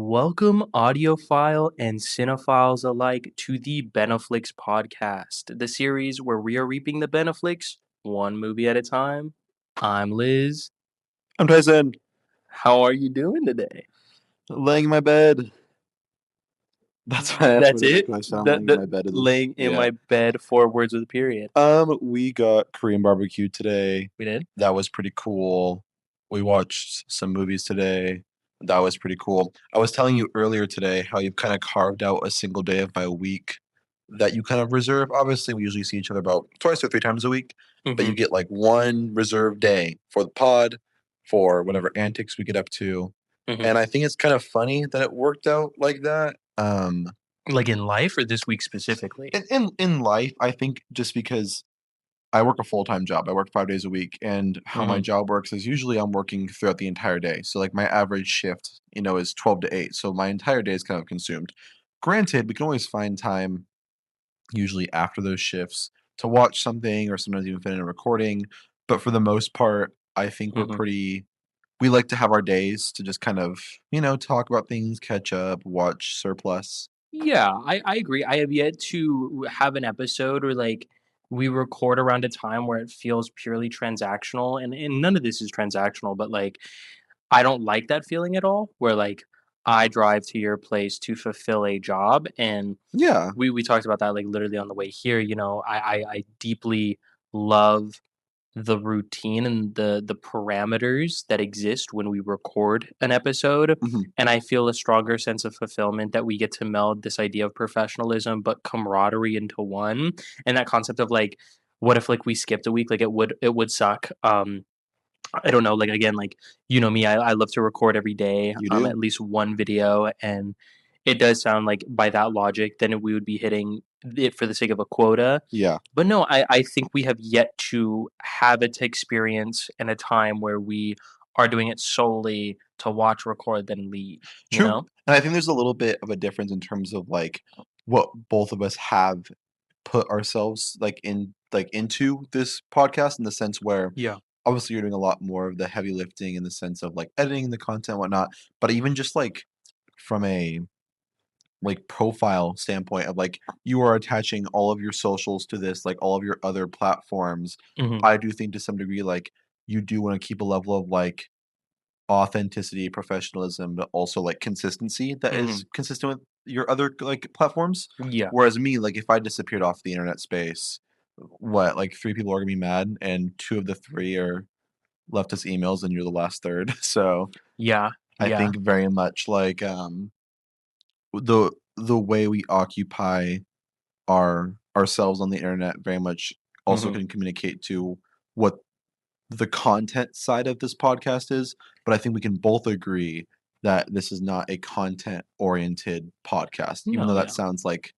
Welcome, audiophile and cinephiles alike, to the Beneflicks podcast, the series where we are reaping the Beneflicks one movie at a time. I'm Liz. I'm Tyson, How are you doing today? laying in my bed. That's That's what it? I sound The, laying in the my bed. laying in Yeah. my bed, 4 words with a period. We got Korean barbecue today. We did? That was pretty cool. We watched some movies today. That was pretty cool. I was telling you earlier today how you've kind of carved out a single day of my week that you kind of reserve. Obviously, we usually see each other about twice or three times a week, but you Mhm. get like one reserved day for the pod, for whatever antics we get up to. Mhm. And I think it's kind of funny that it worked out like that. Like in life or this week specifically? In life, I think just because I work a full-time job, I work 5 days a week, and how my Mhm. job works is usually I'm working throughout the entire day. So like my average shift, is 12 to 8. So my entire day is kind of consumed. Granted, we can always find time usually after those shifts to watch something or sometimes even fit in a recording. But for the most part, I think Mhm. we like to have our days to just kind of, talk about things, catch up, watch surplus. Yeah, I agree. I have yet to have an episode or like we record around a time where it feels purely transactional and none of this is transactional, but like I don't like that feeling at all where like I drive to your place to fulfill a job and Yeah. we talked about that like literally on the way here, I deeply love the routine and the parameters that exist when we record an episode, Mhm. and I feel a stronger sense of fulfillment that we get to meld this idea of professionalism but camaraderie into one, and that concept of like, what if like we skipped a week? Like it would suck. I don't know, like again, like you know me, I love to record every day, You do? at least one video, and it does sound like by that logic, then we would be hitting it for the sake of a quota. Yeah. But no, I think we have yet to have it to experience in a time where we are doing it solely to watch, record, then leave. You True. know? And I think there's a little bit of a difference in terms of like what both of us have put ourselves into this podcast in the sense where Yeah. obviously you're doing a lot more of the heavy lifting in the sense of like editing the content and whatnot. But even just like from a like profile standpoint of like you are attaching all of your socials to this, like all of your other platforms. Hmm. I do think to some degree like you do want to keep a level of like authenticity, professionalism, but also like consistency that Hmm. is consistent with your other like platforms. Yeah. Whereas me, like if I disappeared off the internet space, what like three people are gonna be mad, and two of the three are left us emails, and you're the last third. So Yeah. I Yeah. think very much like the way we occupy ourselves on the internet very much also Hmm. can communicate to what the content side of this podcast is, but I think we can both agree that this is not a content-oriented podcast, even though No, that yeah. sounds like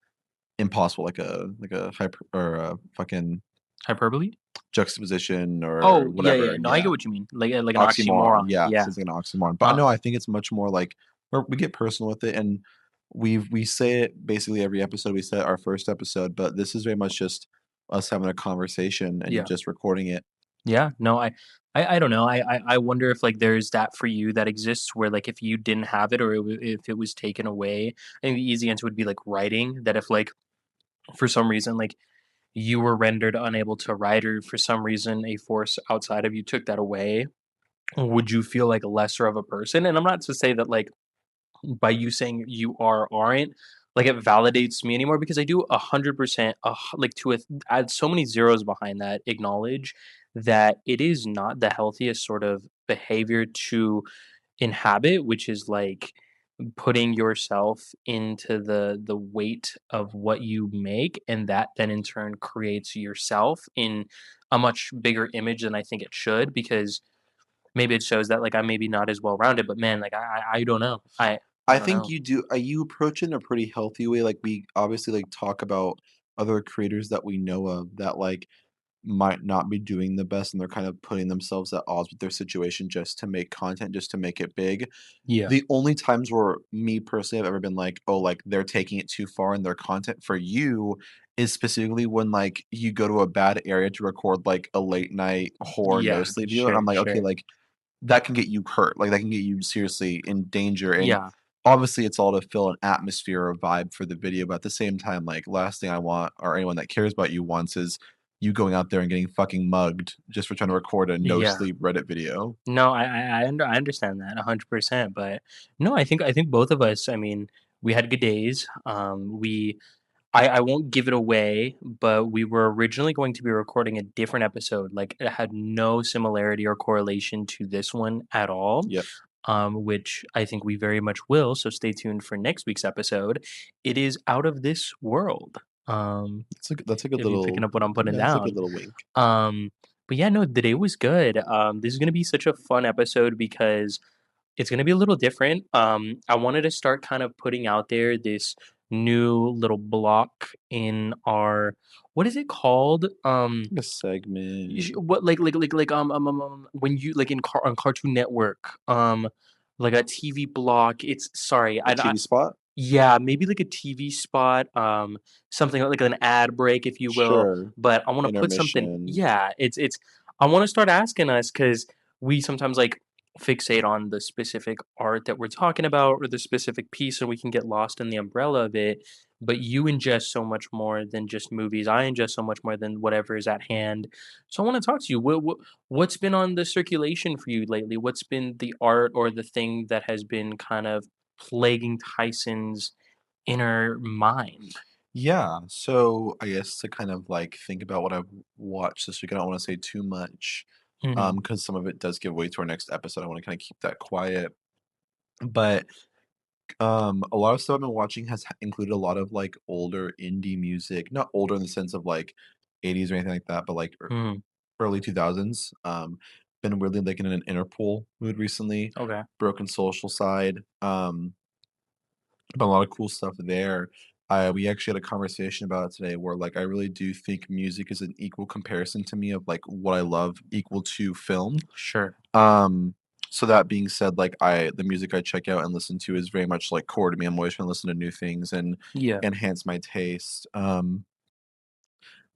impossible, like a hyper or a fucking Hyperbole? juxtaposition or Oh, yeah, yeah. whatever. No, I get Yeah, what you mean. Like an oxymoron. oxymoron. Yeah, Yeah. sounds like an oxymoron. But I Uh, know I think it's much more like we get personal with it, and we say it basically every episode. We said it our first episode, but this is very much just us having a conversation and yeah. just recording it. Yeah, no, I don't know. I wonder if like there's that for you that exists where like if you didn't have it or if it was taken away. I think the easy answer would be like writing. That if like for some reason like you were rendered unable to write or for some reason a force outside of you took that away, would you feel like lesser of a person? And I'm not to say that like by you saying you are or aren't like it validates me anymore because I do 100% like to add so many zeros behind that acknowledge that it is not the healthiest sort of behavior to inhabit, which is like putting yourself into the weight of what you make and that then in turn creates yourself in a much bigger image than I think it should because maybe it shows that like I'm maybe not as well rounded, but man, like I don't know. I I don't think know. you do you approach it in a pretty healthy way, like, we obviously, like, talk about other creators that we know of that, like, might not be doing the best, and they're kind of putting themselves at odds with their situation just to make content, just to make it big. Yeah. The only times where me personally have ever been like, "Oh, like, they're taking it too far in their content for you," is specifically when, like, you go to a bad area to record, like, a late night horror no Yeah. sleep video, and Sure. I'm like, "Okay, Sure. like, that can get you hurt, like, that can get you seriously in danger," and Yeah. obviously it's all to fill an atmosphere or vibe for the video, but at the same time, like last thing I want or anyone that cares about you wants is you going out there and getting fucking mugged just for trying to record a no Yeah. sleep Reddit video. No, I understand that 100%, but no, I think both of us, I mean, we had good days. I won't give it away, but we were originally going to be recording a different episode. Like it had no similarity or correlation to this one at all. Yep. Which I think we very much will. So stay tuned for next week's episode. It is out of this world. Um, That's a good if you're picking little up what I'm putting yeah, that's a good down. little wink. Um, but yeah, no, the day was good. This is gonna be such a fun episode because it's gonna be a little different. I wanted to start kind of putting out there this new little block in our what is it called? Like a segment. What when you like in on Cartoon Network, like a TV block. It's sorry, A TV spot? yeah, maybe like a TV spot, something like an ad break, if you will. Sure. But I want to put something. Intermission. Yeah, it's. I want to start asking us because we sometimes like fixate on the specific art that we're talking about or the specific piece, and we can get lost in the umbrella of it. But you ingest so much more than just movies. I ingest so much more than whatever is at hand. So I want to talk to you. What's been on the circulation for you lately? What's been the art or the thing that has been kind of plaguing Tyson's inner mind? Yeah, so I guess to kind of like think about what I've watched this week, I don't want to say too much, Mhm, because some of it does give way to our next episode. I want to kind of keep that quiet. But a lot of stuff I've been watching has included a lot of like older indie music, not older in the sense of like 80s or anything like that, but like mhm, early 2000s. Been really like in an Interpol mood recently, okay, Broken Social Side. But a lot of cool stuff there. We actually had a conversation about it today where like I really do think music is an equal comparison to me of like what I love equal to film. sure. Um, so that being said, like the music I check out and listen to is very much like core to me. I'm always trying to listen to new things and Yeah, enhance my taste.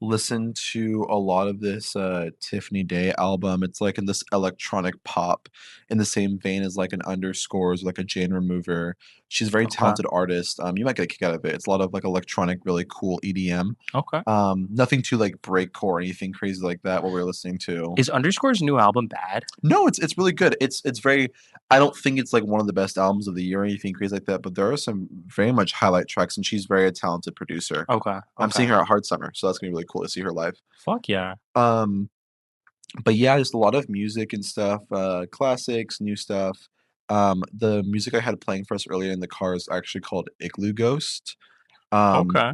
Listen to a lot of this Tiffany Day album. It's like in this electronic pop in the same vein as like an Underscores, like a Jane Remover. She's a very okay, talented artist. You might get a kick out of it. It's a lot of like electronic, really cool EDM. okay. Nothing too like breakcore or anything crazy like that. What we're listening to. Is Underscore's new album bad? No, it's really good. It's very. I don't think it's like one of the best albums of the year or anything crazy like that. But there are some very much highlight tracks, and she's very a talented producer. Okay, I'm okay. seeing her at Hard Summer, so that's gonna be really cool to see her live. Fuck yeah. Um, but yeah, just a lot of music and stuff, classics, new stuff. The music I had playing for us earlier in the car is actually called Igloo Ghost. Um, Okay.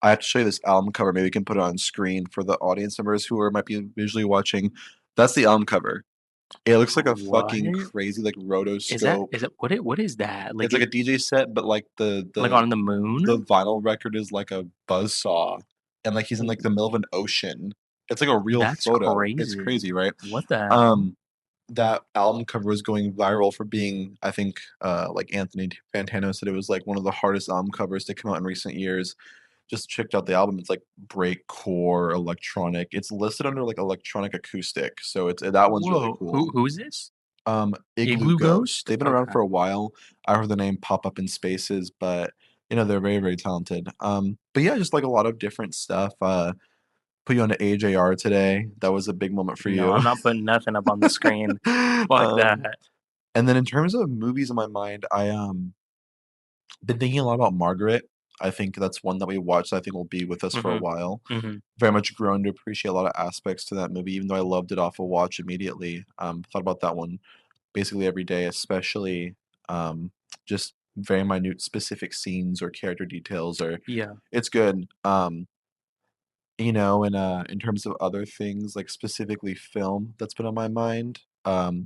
I have to show you this album cover. Maybe we can put it on screen for the audience members who are might be visually watching. That's the album cover. It looks like a What? fucking crazy like rotoscope. Is it what is that? It's like a DJ set, but like Like on the moon? the vinyl record is like a buzz saw, and like he's in like the middle of an ocean. It's like a real That's photo. It's crazy. crazy, right? What the hell? Um, that album cover was going viral for being, I think, like Anthony Fantano said, it was like one of the hardest album covers to come out in recent years. Just checked out the album. It's like breakcore electronic. It's listed under like electronic acoustic, so it's that one's really Whoa. cool. Who is this? Igloo Igloo Ghost. Ghost? They've been around Okay. for a while. I heard the name pop up in spaces, but they're very, very talented. But yeah, just like a lot of different stuff. Put you on to AJR today. That was a big moment for No, you. I'm not putting nothing up on the screen. Fuck um, that. and then in terms of movies in my mind, I been thinking a lot about Margaret. I think that's one that we watched. I think will be with us for a Mhm, while. mhm. Very much grown to appreciate a lot of aspects to that movie, even though I loved it off a watch immediately. Thought about that one basically every day, especially just very minute specific scenes or character details or Yeah, it's good. And in terms of other things, like specifically film that's been on my mind,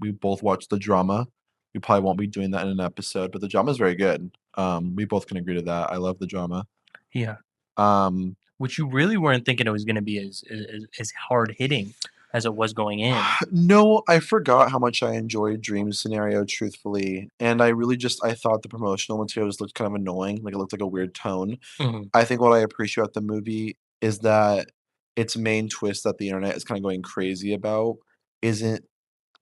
we both watched the drama. We probably won't be doing that in an episode, but the drama is very good. We both can agree to that. I love the drama. yeah. Um, Which you really weren't thinking it was gonna be as hard hitting as it was going in. no, I forgot how much I enjoyed Dream Scenario, truthfully, and I thought the promotional materials looked kind of annoying, like, it looked like a weird tone. Mhm. I think what I appreciate about the movie is that its main twist that the internet is kinda going crazy about isn't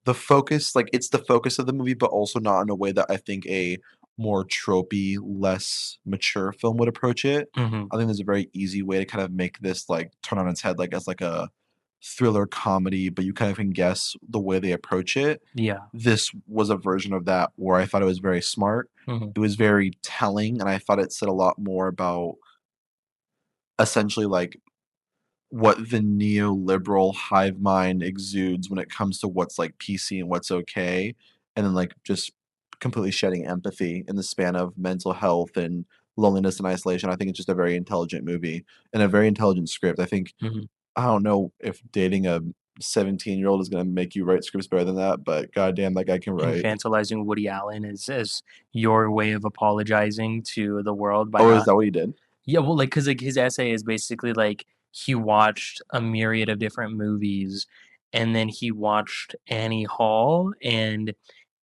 the focus, like, it's the focus of the movie, but also not in a way that I think a more tropey, less mature film would approach it. Mhm. I think there's a very easy way to kind of make this like turn on its head, like as like a thriller comedy, but you kind of can guess the way they approach it. Yeah. This was a version of that where I thought it was very smart. Mhm. It was very telling, and I thought it said a lot more about essentially like what the neoliberal hive mind exudes when it comes to what's like PC and what's okay, and then like just completely shedding empathy in the span of mental health and loneliness and isolation. I think it's just a very intelligent movie and a very intelligent script. I think Mhm. I don't know if dating a 17-year-old is gonna make you write scripts better than that, but goddamn, that guy can write. Infantilizing Woody Allen is as your way of apologizing to the world by Oh, is not. that what he did? Yeah, well, like, cause like, his essay is basically, like, he watched a myriad of different movies, and then he watched Annie Hall, and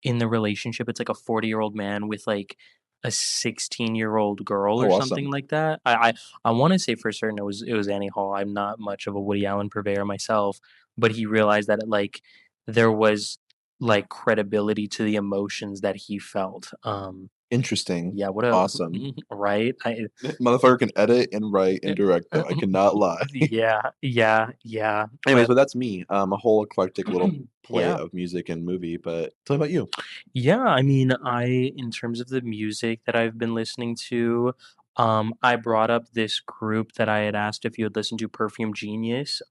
in the relationship, it's, like, a 40-year-old man with, like, a 16-year-old girl or Oh, something awesome. like that. I wanna say for certain it was Annie Hall. I'm not much of a Woody Allen purveyor myself, but he realized that, like, there was, like, credibility to the emotions that he felt. Interesting. Yeah, what a Awesome. right? I Motherfucker can edit and write and Eh, direct though, I cannot lie. yeah, yeah, yeah, Anyways, but but that's me, a whole eclectic little play yeah. of music and movie, but tell me about you. Yeah, I mean, in terms of the music that I've been listening to, I brought up this group that I had asked if you had listened to, Perfume Genius.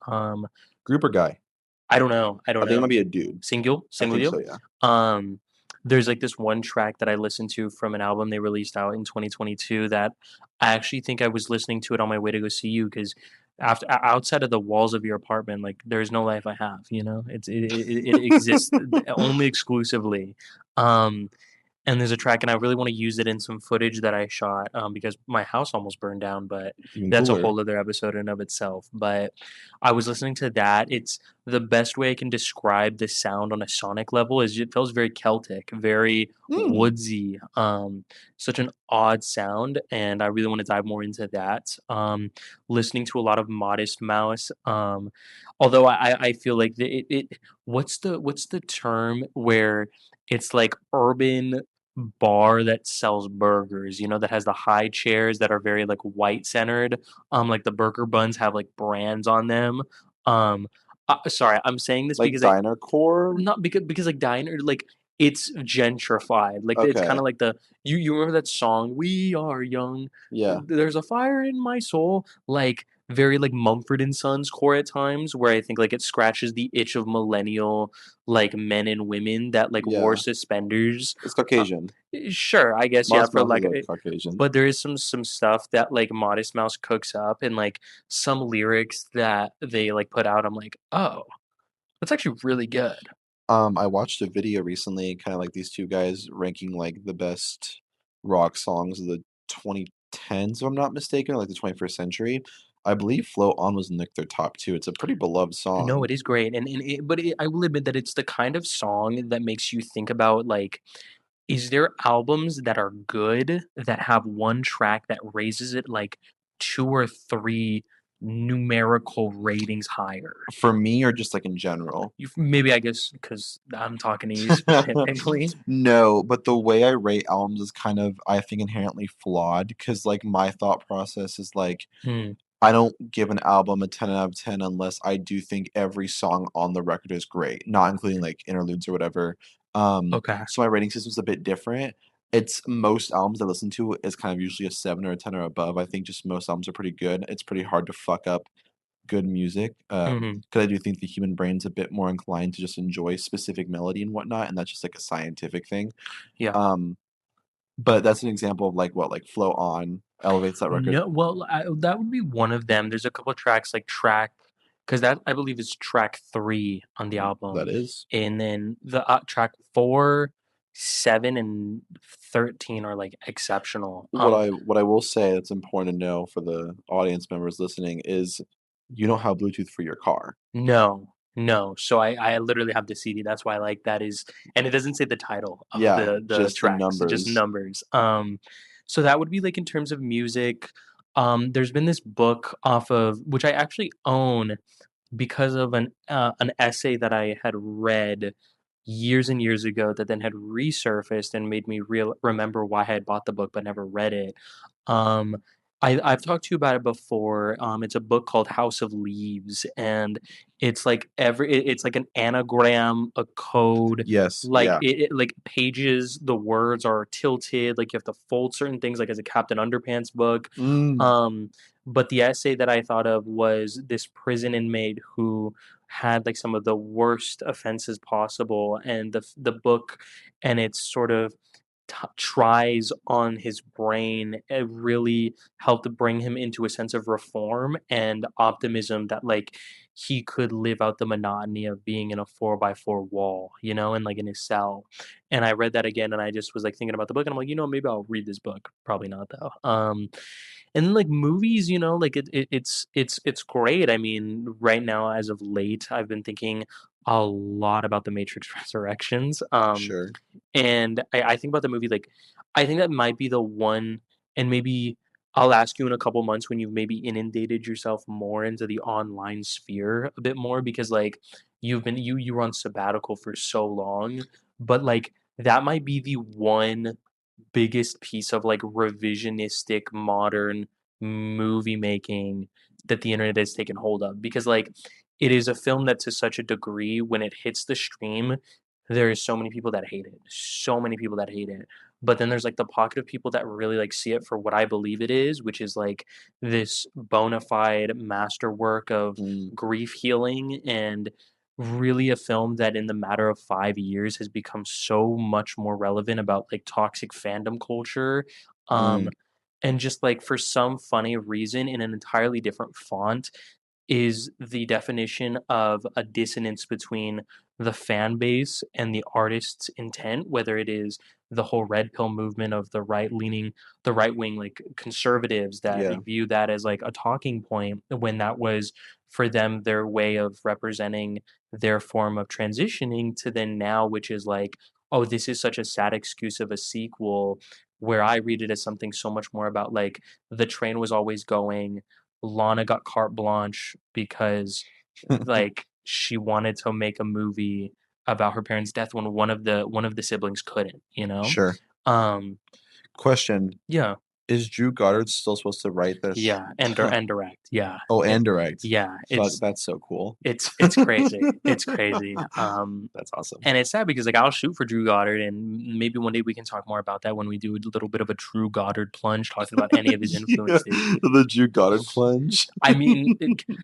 Group or guy? I don't I think it might know. be a dude. Single? I think Singular? so, yeah. Um, there's, like, this one track that I listened to from an album they released out in 2022 that I actually think I was listening to it on my way to go see you 'cause after outside of the walls of your apartment, like, there's no life I have, you know? It exists only exclusively. Um and there's a track, and I really wanna use it in some footage that I shot, because my house almost burned down, but Even that's a cooler. whole other episode in of itself. But I was listening to that. It's the best way I can describe the sound on a sonic level is it feels very Celtic, very Mm, woodsy, such an odd sound, and I really wanna dive more into that. Listening to a lot of Modest Mouse, although I feel like what's the term where it's like urban bar that sells burgers, you know, that has the high chairs that are very, like, white centered, like, the burger buns have, like, brands on them, sorry, I'm saying this like because I diner core? not because, like, diner like, it's gentrified, like, it's Okay. kinda like the you remember that song, "We are young, Yeah, there's a fire in my soul," like, very, like, Mumford& and Sons core at times, where I think, like, it scratches the itch of millennial, like, men and women that, like, wore yeah. suspenders, It's uh Caucasian. sure, I guess, yeah, Modest for, Mouse is like, a Caucasian. but there is some stuff that, like, Modest Mouse cooks up and, like, some lyrics that they, like, put out, I'm like, "Oh, that's actually really good." I watched a video recently, kinda like these 2 guys ranking, like, the best rock songs of the 2010s, if I'm not mistaken, or like the 21st century. I believe "Float On" was in, like, their top 2. It's a pretty beloved No, song. it is great, I will admit that it's the kind of song that makes you think about, like, is there albums that are good that have one track that raises it, like, 2 or 3 numerical ratings higher? For me or just, like, in general? You maybe I guess because 'cause I'm talking to you specifically. No, but the way I rate albums is kind of, I think, inherently flawed because, like, my thought process is, like, Hmm, I don't give an album a 10 out of 10 unless I do think every song on the record is great, not including, like, interludes or whatever. okay. So my rating system's a bit different. It's most albums I listen to is kind of usually a 7 or a 10 or above. I think just most albums are pretty good. It's pretty hard to fuck up good music, Mhm, because I do think the human brain's a bit more inclined to just enjoy specific melody and whatnot, and that's just, like, a scientific thing. yeah. Um, but that's an example of, like, what, like, "Flow On" elevates that record. No, well, that would be one of them. There's a couple tracks like track because that I believe is track 3 on the That album, is. and then the, track 4, 7, and 13 are, like, exceptional. What I will say that's important to know for the audience members listening is you don't have Bluetooth for your car. No, no, so I literally have the CD, that's why, like, that is and it doesn't say the title of Yeah, the just the tracks, it's just numbers. numbers. So that would be, like, in terms of music. There's been this book off of which I actually own because of an essay that I had read years and years ago that then had resurfaced and made me remember why I had bought the book but never read it. Um, I've talked to you about it before. It's a book called House of Leaves, and it's like it's like an anagram, a code, Yes, like yeah. like pages, the words are tilted, like you have to fold certain things, like as a Captain Underpants book. Mm, Um, but the essay that I thought of was this prison inmate who had like some of the worst offenses possible, and the book and its sort of tries on his brain, it really helped bring him into a sense of reform and optimism that like he could live out the monotony of being in a 4x4 wall, you know, and like in his cell. And I read that again and I just was like thinking about the book and I'm like, you know, maybe I'll read this book. Probably not though. And then like movies, you know, like it's great. I mean, right now as of late, I've been thinking a lot about the Matrix Resurrections. sure. And I think about the movie, like, I think that might be the one, and maybe I'll ask you in a couple months when you've maybe inundated yourself more into the online sphere a bit more because like you were on sabbatical for so long, but like that might be the one biggest piece of like revisionistic modern movie making that the internet has taken hold of because like it is a film that to such a degree when it hits the stream there is so many people that hate it, so many people that hate it, but then there's like the pocket of people that really like see it for what I believe it is, which is like this bona fide masterwork of Mm, grief healing and really a film that in the matter of 5 years has become so much more relevant about like toxic fandom culture. mm, Um, and just like for some funny reason in an entirely different font is the definition of a dissonance between the fan base and the artist's intent, whether it is the whole red pill movement of the right wing, like conservatives that yeah. view that as like a talking point when that was for them their way of representing their form of transitioning to then now, which is like, oh, this is such a sad excuse of a sequel, where I read it as something so much more about like the train was always going. Lana got carte blanche because like she wanted to make a movie about her parents' death when one of the siblings couldn't, you know? Sure. Um, Question, yeah, is Drew Goddard still supposed to write this? yeah, and direct, yeah, Oh, it, and direct. yeah, Fuck, that's so cool. it's crazy, it's crazy. That's awesome. And it's sad because like I'll shoot for Drew Goddard, and maybe one day we can talk more about that when we do a little bit of a Drew Goddard plunge, talking about any of his Yeah, influences. the Drew Goddard plunge. I mean,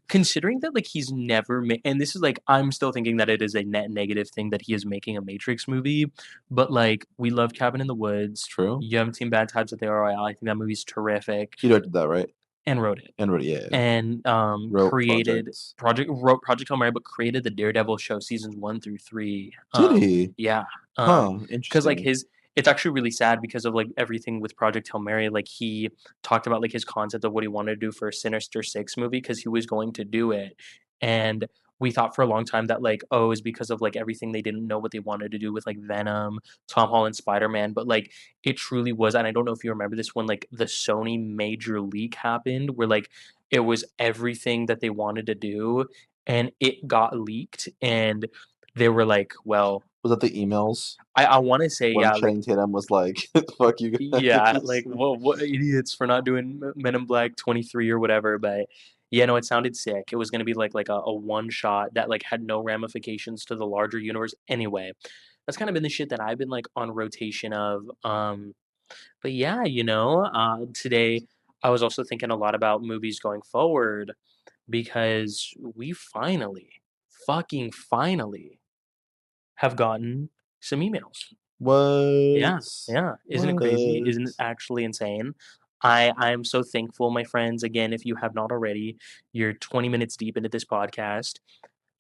considering that like he's never made, and this is like I'm still thinking that it is a net negative thing that he is making a Matrix movie, but like we love Cabin in the Woods. True. You haven't seen Bad Times at the Royale. I think that movie's terrific, He directed that, right? and wrote it, And wrote, yeah. and Wrote projects. wrote Project Hail Mary, but created the Daredevil show seasons 1 through 3. Did he? Yeah, Huh, because like interesting. his it's actually really sad because of like everything with Project Hail Mary. Like he talked about like his concept of what he wanted to do for a Sinister Six movie because he was going to do it, and we thought for a long time that like oh is because of like everything they didn't know what they wanted to do with like Venom, Tom Holland, Spider Man, but like it truly was. And I don't know if you remember this when like the Sony major leak happened, where like it was everything that they wanted to do, and it got leaked, and they were like, well, Was that the emails I wanna say, when yeah, like Channing Tatum was like, "Fuck you yeah, like, guys"? what idiots for not doing Men in Black 23 or whatever, but, yeah, no, it sounded sick. It was gonna be like a one shot that, like, had no ramifications to the larger universe anyway. That's kinda been the shit that I've been, like, on rotation of, but yeah, you know, today I was also thinking a lot about movies going forward because we finally, fucking finally have gotten some emails. Yeah, What? yeah. Isn't it crazy? Isn't it What? actually insane? I am so thankful, my friends. Again, if you have not already, you're 20 minutes deep into this podcast.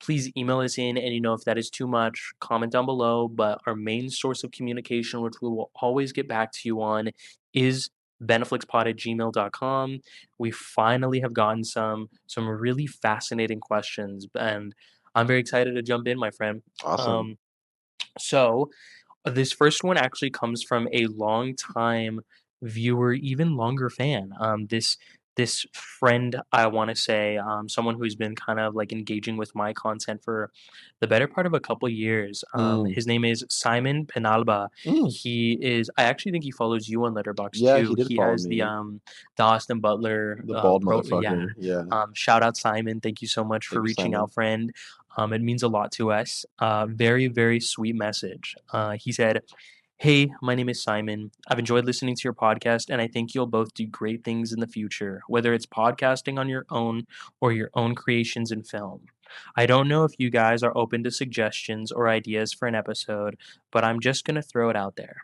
Please email us in, and you know if that is too much, comment down below. But our main source of communication, which we will always get back to you on, is beneflickspod@gmail.com. We finally have gotten some really fascinating questions, and I'm very excited to jump in, my friend. Awesome. Um, so this first one actually comes from a long time viewer, even longer fan. this friend, I want to say, someone who's been kind of like engaging with my content for the better part of a couple years. Mm, His name is Simon Penalba. mm. He is, I actually think he follows you on Letterboxd Yeah, he too. did He follow has me. the Austin Butler The bald yeah. motherfucker. Yeah. Shout out Simon. Thank you so much for Thank you, reaching Simon. out, friend. It means a lot to us. Very, very sweet message. He said, "Hey, my name is Simon. I've enjoyed listening to your podcast, and I think you'll both do great things in the future, whether it's podcasting on your own or your own creations in film. I don't know if you guys are open to suggestions or ideas for an episode, but I'm just going to throw it out there.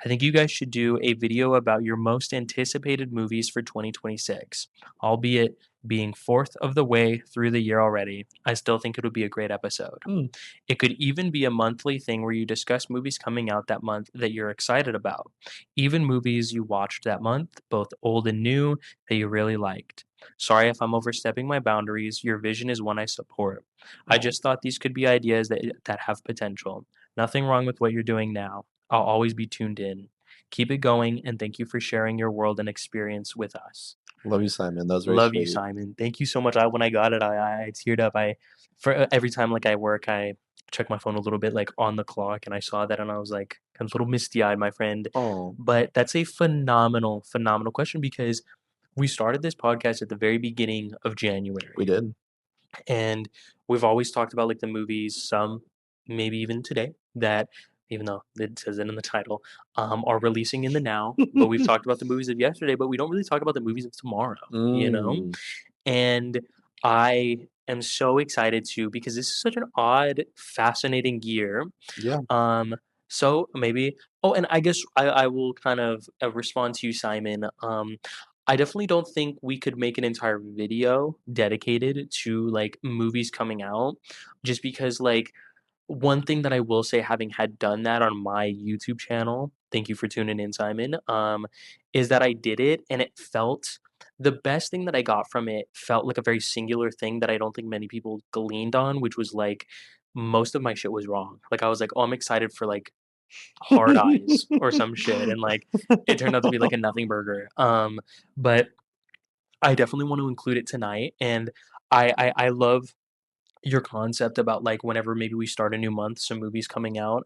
I think you guys should do a video about your most anticipated movies for 2026, albeit being fourth of the way through the year already. I still think it would be a great episode. Mm. It could even be a monthly thing where you discuss movies coming out that month that you're excited about, even movies you watched that month, both old and new, that you really liked. Sorry if I'm overstepping my boundaries. Your vision is one I support. I Oh, just thought these could be ideas that have potential. Nothing wrong with what you're doing now. I'll always be tuned in. Keep it going, and thank you for sharing your world and experience with us. love you, Simon. That was very Love you, sweet. Simon. Thank you so much. When I got it, I teared up. Every time like I work, I check my phone a little bit like on the clock, and I saw that, and I was like, I was a little misty eyed, my friend. Oh, But that's a phenomenal, phenomenal question because we started this podcast at the very beginning of we January, did. and we've always talked about like the movies, some maybe even today that. Even though it says it in the title, are releasing in the now. But we've talked about the movies of yesterday, but we don't really talk about the movies of tomorrow. You know, Mm. and I am so excited too because this is such an odd, fascinating year. Yeah. Um, so maybe oh, and I guess I will kind of, respond to you, Simon. I definitely don't think we could make an entire video dedicated to, like, movies coming out just because, like, one thing that I will say having had done that on my YouTube channel, thank you for tuning in, Simon, is that I did it and it felt the best thing that I got from it felt like a very singular thing that I don't think many people gleaned on, which was like most of my shit was wrong. Like I was like, "Oh, I'm excited for like Hard Eyes or some shit," and like it turned out to be like a nothing burger. But I definitely want to include it tonight, and I love your concept about like whenever maybe we start a new month, some movies coming out.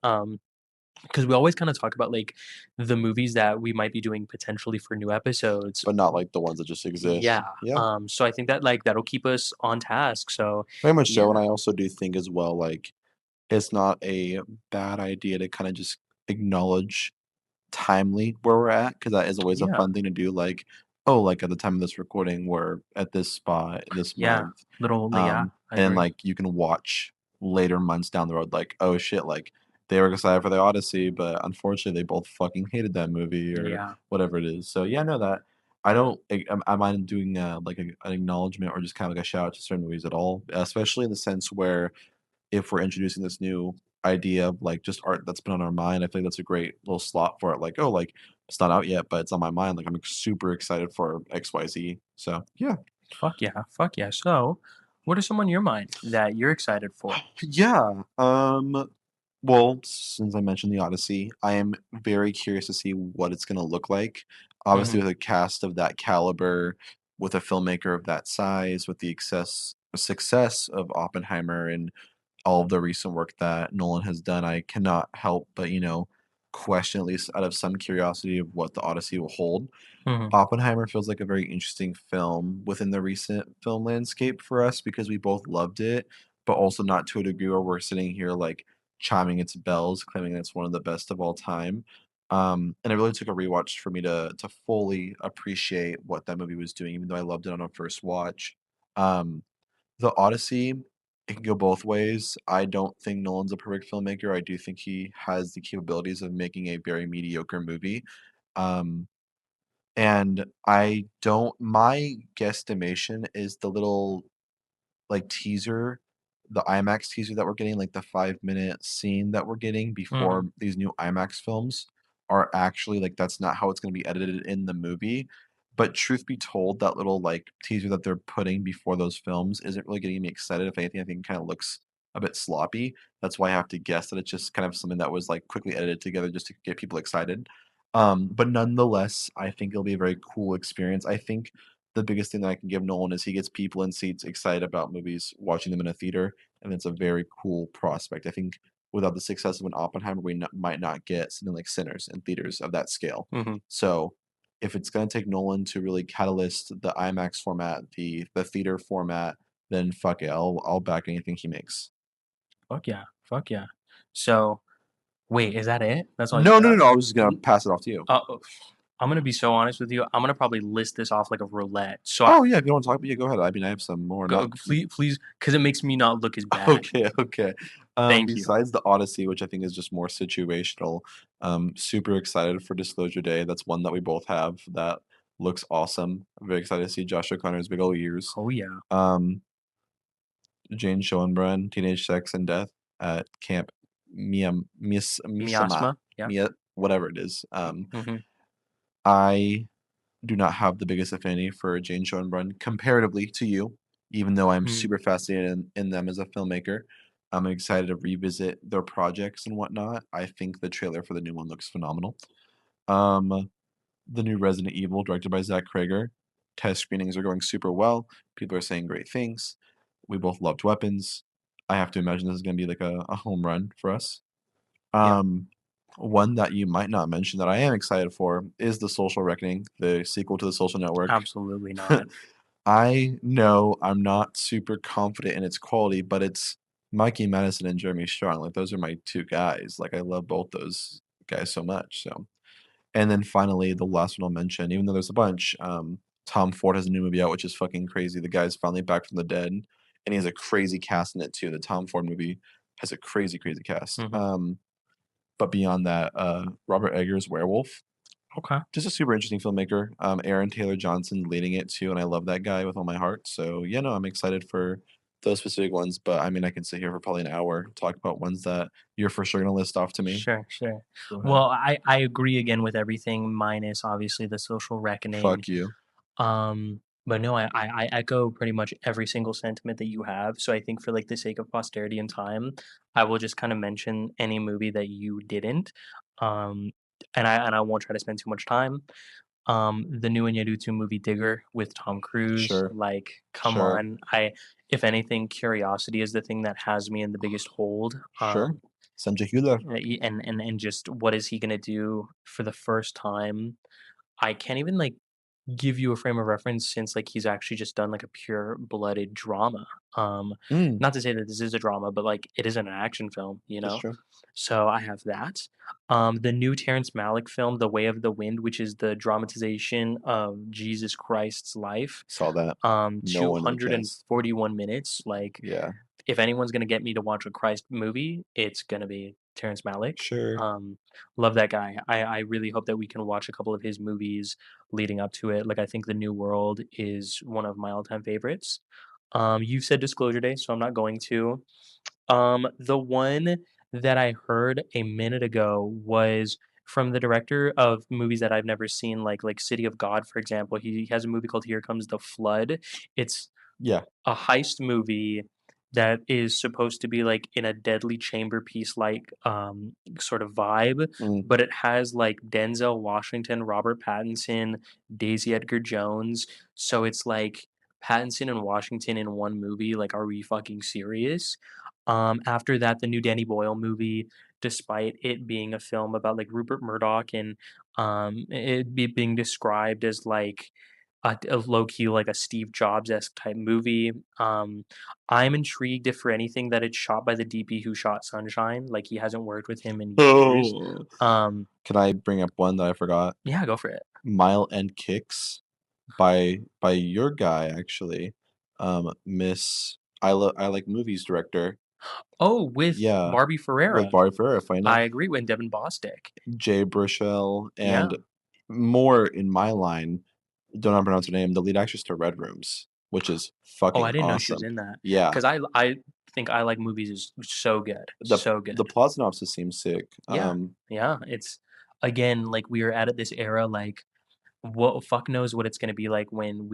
Because we always kind of talk about like the movies that we might be doing potentially for new episodes. But not like the ones that just exist. Yeah. Yeah. So I think that like that'll keep us on task. So Very much so. And yeah, I also do think as well, like, it's not a bad idea to kind of just acknowledge timely where we're at, because that is always a yeah, fun thing to do. Like, oh, like at the time of this recording, we're at this spot this yeah. month. Yeah, I And agree. like you can watch later months down the road, like, oh shit, like they were excited for the Odyssey, but unfortunately they both fucking hated that movie or Yeah, whatever it is. So yeah, I know that. I don't I mind doing like an acknowledgement or just kind of like a shout out to certain movies at all, especially in the sense where if we're introducing this new idea of like just art that's been on our mind, I think that's a great little slot for it. Like, oh, like it's not out yet, but it's on my mind. Like I'm super excited for XYZ. So yeah. fuck yeah, fuck yeah. So, what are some on your mind that you're excited for? Yeah. Well, since I mentioned the Odyssey, I am very curious to see what it's gonna look like. Obviously, Hmm. with a cast of that caliber, with a filmmaker of that size, with the success of Oppenheimer and all of the recent work that Nolan has done, I cannot help but, question, at least out of some curiosity, of what the Odyssey will hold. Hmm. Oppenheimer feels like a very interesting film within the recent film landscape for us because we both loved it, but also not to a degree where we're sitting here like chiming its bells, claiming it's one of the best of all time. And it really took a rewatch for me to fully appreciate what that movie was doing, even though I loved it on a first watch. Um, the Odyssey, it can go both ways. I don't think Nolan's a perfect filmmaker. I do think he has the capabilities of making a very mediocre movie. Um, and I don't my guesstimation is the little, like, teaser, the IMAX teaser that we're getting, like, the 5-minute scene that we're getting before Hmm. these new IMAX films are actually like, that's not how it's gonna be edited in the movie. But truth be told, that little, like, teaser that they're putting before those films isn't really getting me excited. If anything, I think it kinda looks a bit sloppy. That's why I have to guess that it's just kind of something that was, like, quickly edited together just to get people excited. But nonetheless, I think it'll be a very cool experience. I think the biggest thing that I can give Nolan is he gets people in seats excited about movies, watching them in a theater, and it's a very cool prospect. I think without the success of an Oppenheimer, we might not get something like Sinners in theaters of that scale. Mhm. So if it's going to take Nolan to really catalyst the IMAX format, the theater format, then fuck it, I'll back anything he makes. Fuck yeah. Fuck yeah. So, wait, is that it? That's all you No, no, no, got? no. I was just gonna N pass it off to you. uh, I'm gonna be so honest with you. I'm gonna probably list this off like a roulette. So I Oh yeah, if you want to talk, yeah, go ahead. I mean, I have some more. go Not please, because it makes me not look as bad. okay, okay. Thank you. Besides the Odyssey, which I think is just more situational, super excited for Disclosure Day. That's one that we both have that looks awesome. I'm very excited to see Josh O'Connor's big old ears. Oh, yeah. Um, Jane Schoenbrunn, Teenage Sex and Death at Camp Mishama, Miasma? Yeah. Mia, whatever it is. Mhm. I do not have the biggest affinity for Jane Schoenbrunn comparatively to you, even though I'm Mm. super fascinated in them as a filmmaker. I'm excited to revisit their projects and whatnot. I think the trailer for the new one looks phenomenal. Um, the new Resident Evil, directed by Zach Krager. Test screenings are going super well. People are saying great things. We both loved Weapons. I have to imagine this is going to be like a home run for us. Yeah. Um, one that you might not mention that I am excited for is The Social Reckoning, the sequel to The Social Network. Absolutely not. I know I'm not super confident in its quality, but it's Mikey Madison and Jeremy Strong. Like those are my two guys. Like I love both those guys so much. So, and then finally, the last one I'll mention, even though there's a bunch, Tom Ford has a new movie out, which is fucking crazy. The guy's finally back from the dead, and he has a crazy cast in it too. The Tom Ford movie has a crazy, crazy cast. Mhm. But beyond that, Robert Eggers' Werewolf, Okay. just a super interesting filmmaker. Aaron Taylor Johnson leading it too, and I love that guy with all my heart. So yeah, no, I'm excited for those specific ones. But I mean, I can sit here for probably an hour talk about ones that you're for sure gonna list off to me. Sure, sure. Go ahead. Well, I agree again with everything minus obviously the social reckoning. Fuck you. But no, I echo pretty much every single sentiment that you have. So I think for like the sake of posterity and time, I will just kind of mention any movie that you didn't. Um, and I won't try to spend too much time. The new Iñárritu movie Digger with Tom Cruise, Sure, like, come sure, on. If anything, curiosity is the thing that has me in the biggest hold. sure. Sanjay Hüller. And just what is he gonna do for the first time? I can't even like give you a frame of reference since like he's actually just done like a pure blooded drama. Um, Mm, Not to say that this is a drama, but like it isn't an action film, you that's know? true. So I have that. The new Terrence Malick film, The Way of the Wind, which is the dramatization of Jesus Christ's life. Saw that. No one in the cast. 241 minutes. Like Yeah, if anyone's gonna get me to watch a Christ movie, it's gonna be Terrence Malick. sure. Um, Love that guy. I really hope that we can watch a couple of his movies leading up to it. Like I think The New World is one of my all-time favorites. You said Disclosure Day, so I'm not going to. The one that I heard a minute ago was from the director of movies that I've never seen, like City of God, for example. He has a movie called Here Comes the Flood. It's Yeah. a heist movie that is supposed to be like in a deadly chamber piece like sort of vibe, Mm. but it has like Denzel Washington, Robert Pattinson, Daisy Edgar Jones. So it's like Pattinson and Washington in one movie. Like, are we fucking serious? After that, the new Danny Boyle movie, despite it being a film about like Rupert Murdoch and being described as like a low key like a Steve Jobs esque type movie. I'm intrigued if for anything that it's shot by the DP who shot Sunshine. Like he hasn't worked with him in years. Oh. Um, Can I bring up one that I forgot? yeah, go for it. Mile End Kicks by your guy actually. Miss I Like Movies director. Oh, with Yeah, Barbie with Ferreira, Bari Ferrer, funny enough. I agree with Devin Bostic. Jay Burchell Yeah. and more in my line, don't know how to pronounce her name, the lead actress to Red Rooms, which is Oh, I fucking didn't know she was awesome. in that. Yeah. Cause I think I like movies is so good, The so the good. plot synopsis seems sick. Yeah, yeah. It's again like we are at this era like what fuck knows what it's gonna be like when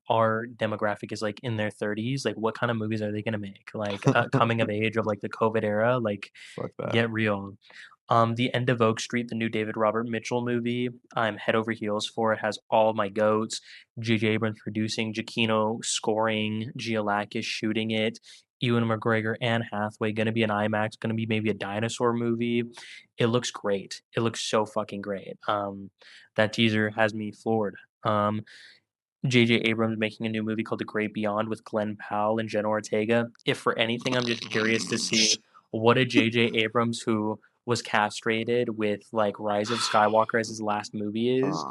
our demographic is like in their 30s. Like what kind of movies are they gonna make? Like coming of age of like the COVID era. Like Fuck that. get real. The End of Oak Street, the new David Robert Mitchell movie, I'm head over heels for. It has all my goats. J.J. Abrams producing, Giacchino scoring, Giolakis shooting it, Ewan McGregor, Anne Hathaway, going to be an IMAX, going to be maybe a dinosaur movie. It looks great. It looks so fucking great. That teaser has me floored. J.J. Abrams making a new movie called The Great Beyond with Glenn Powell and Jenna Ortega. If for anything, I'm just curious to see what a J.J. Abrams who was castrated with like Rise of Skywalker as his last movie is.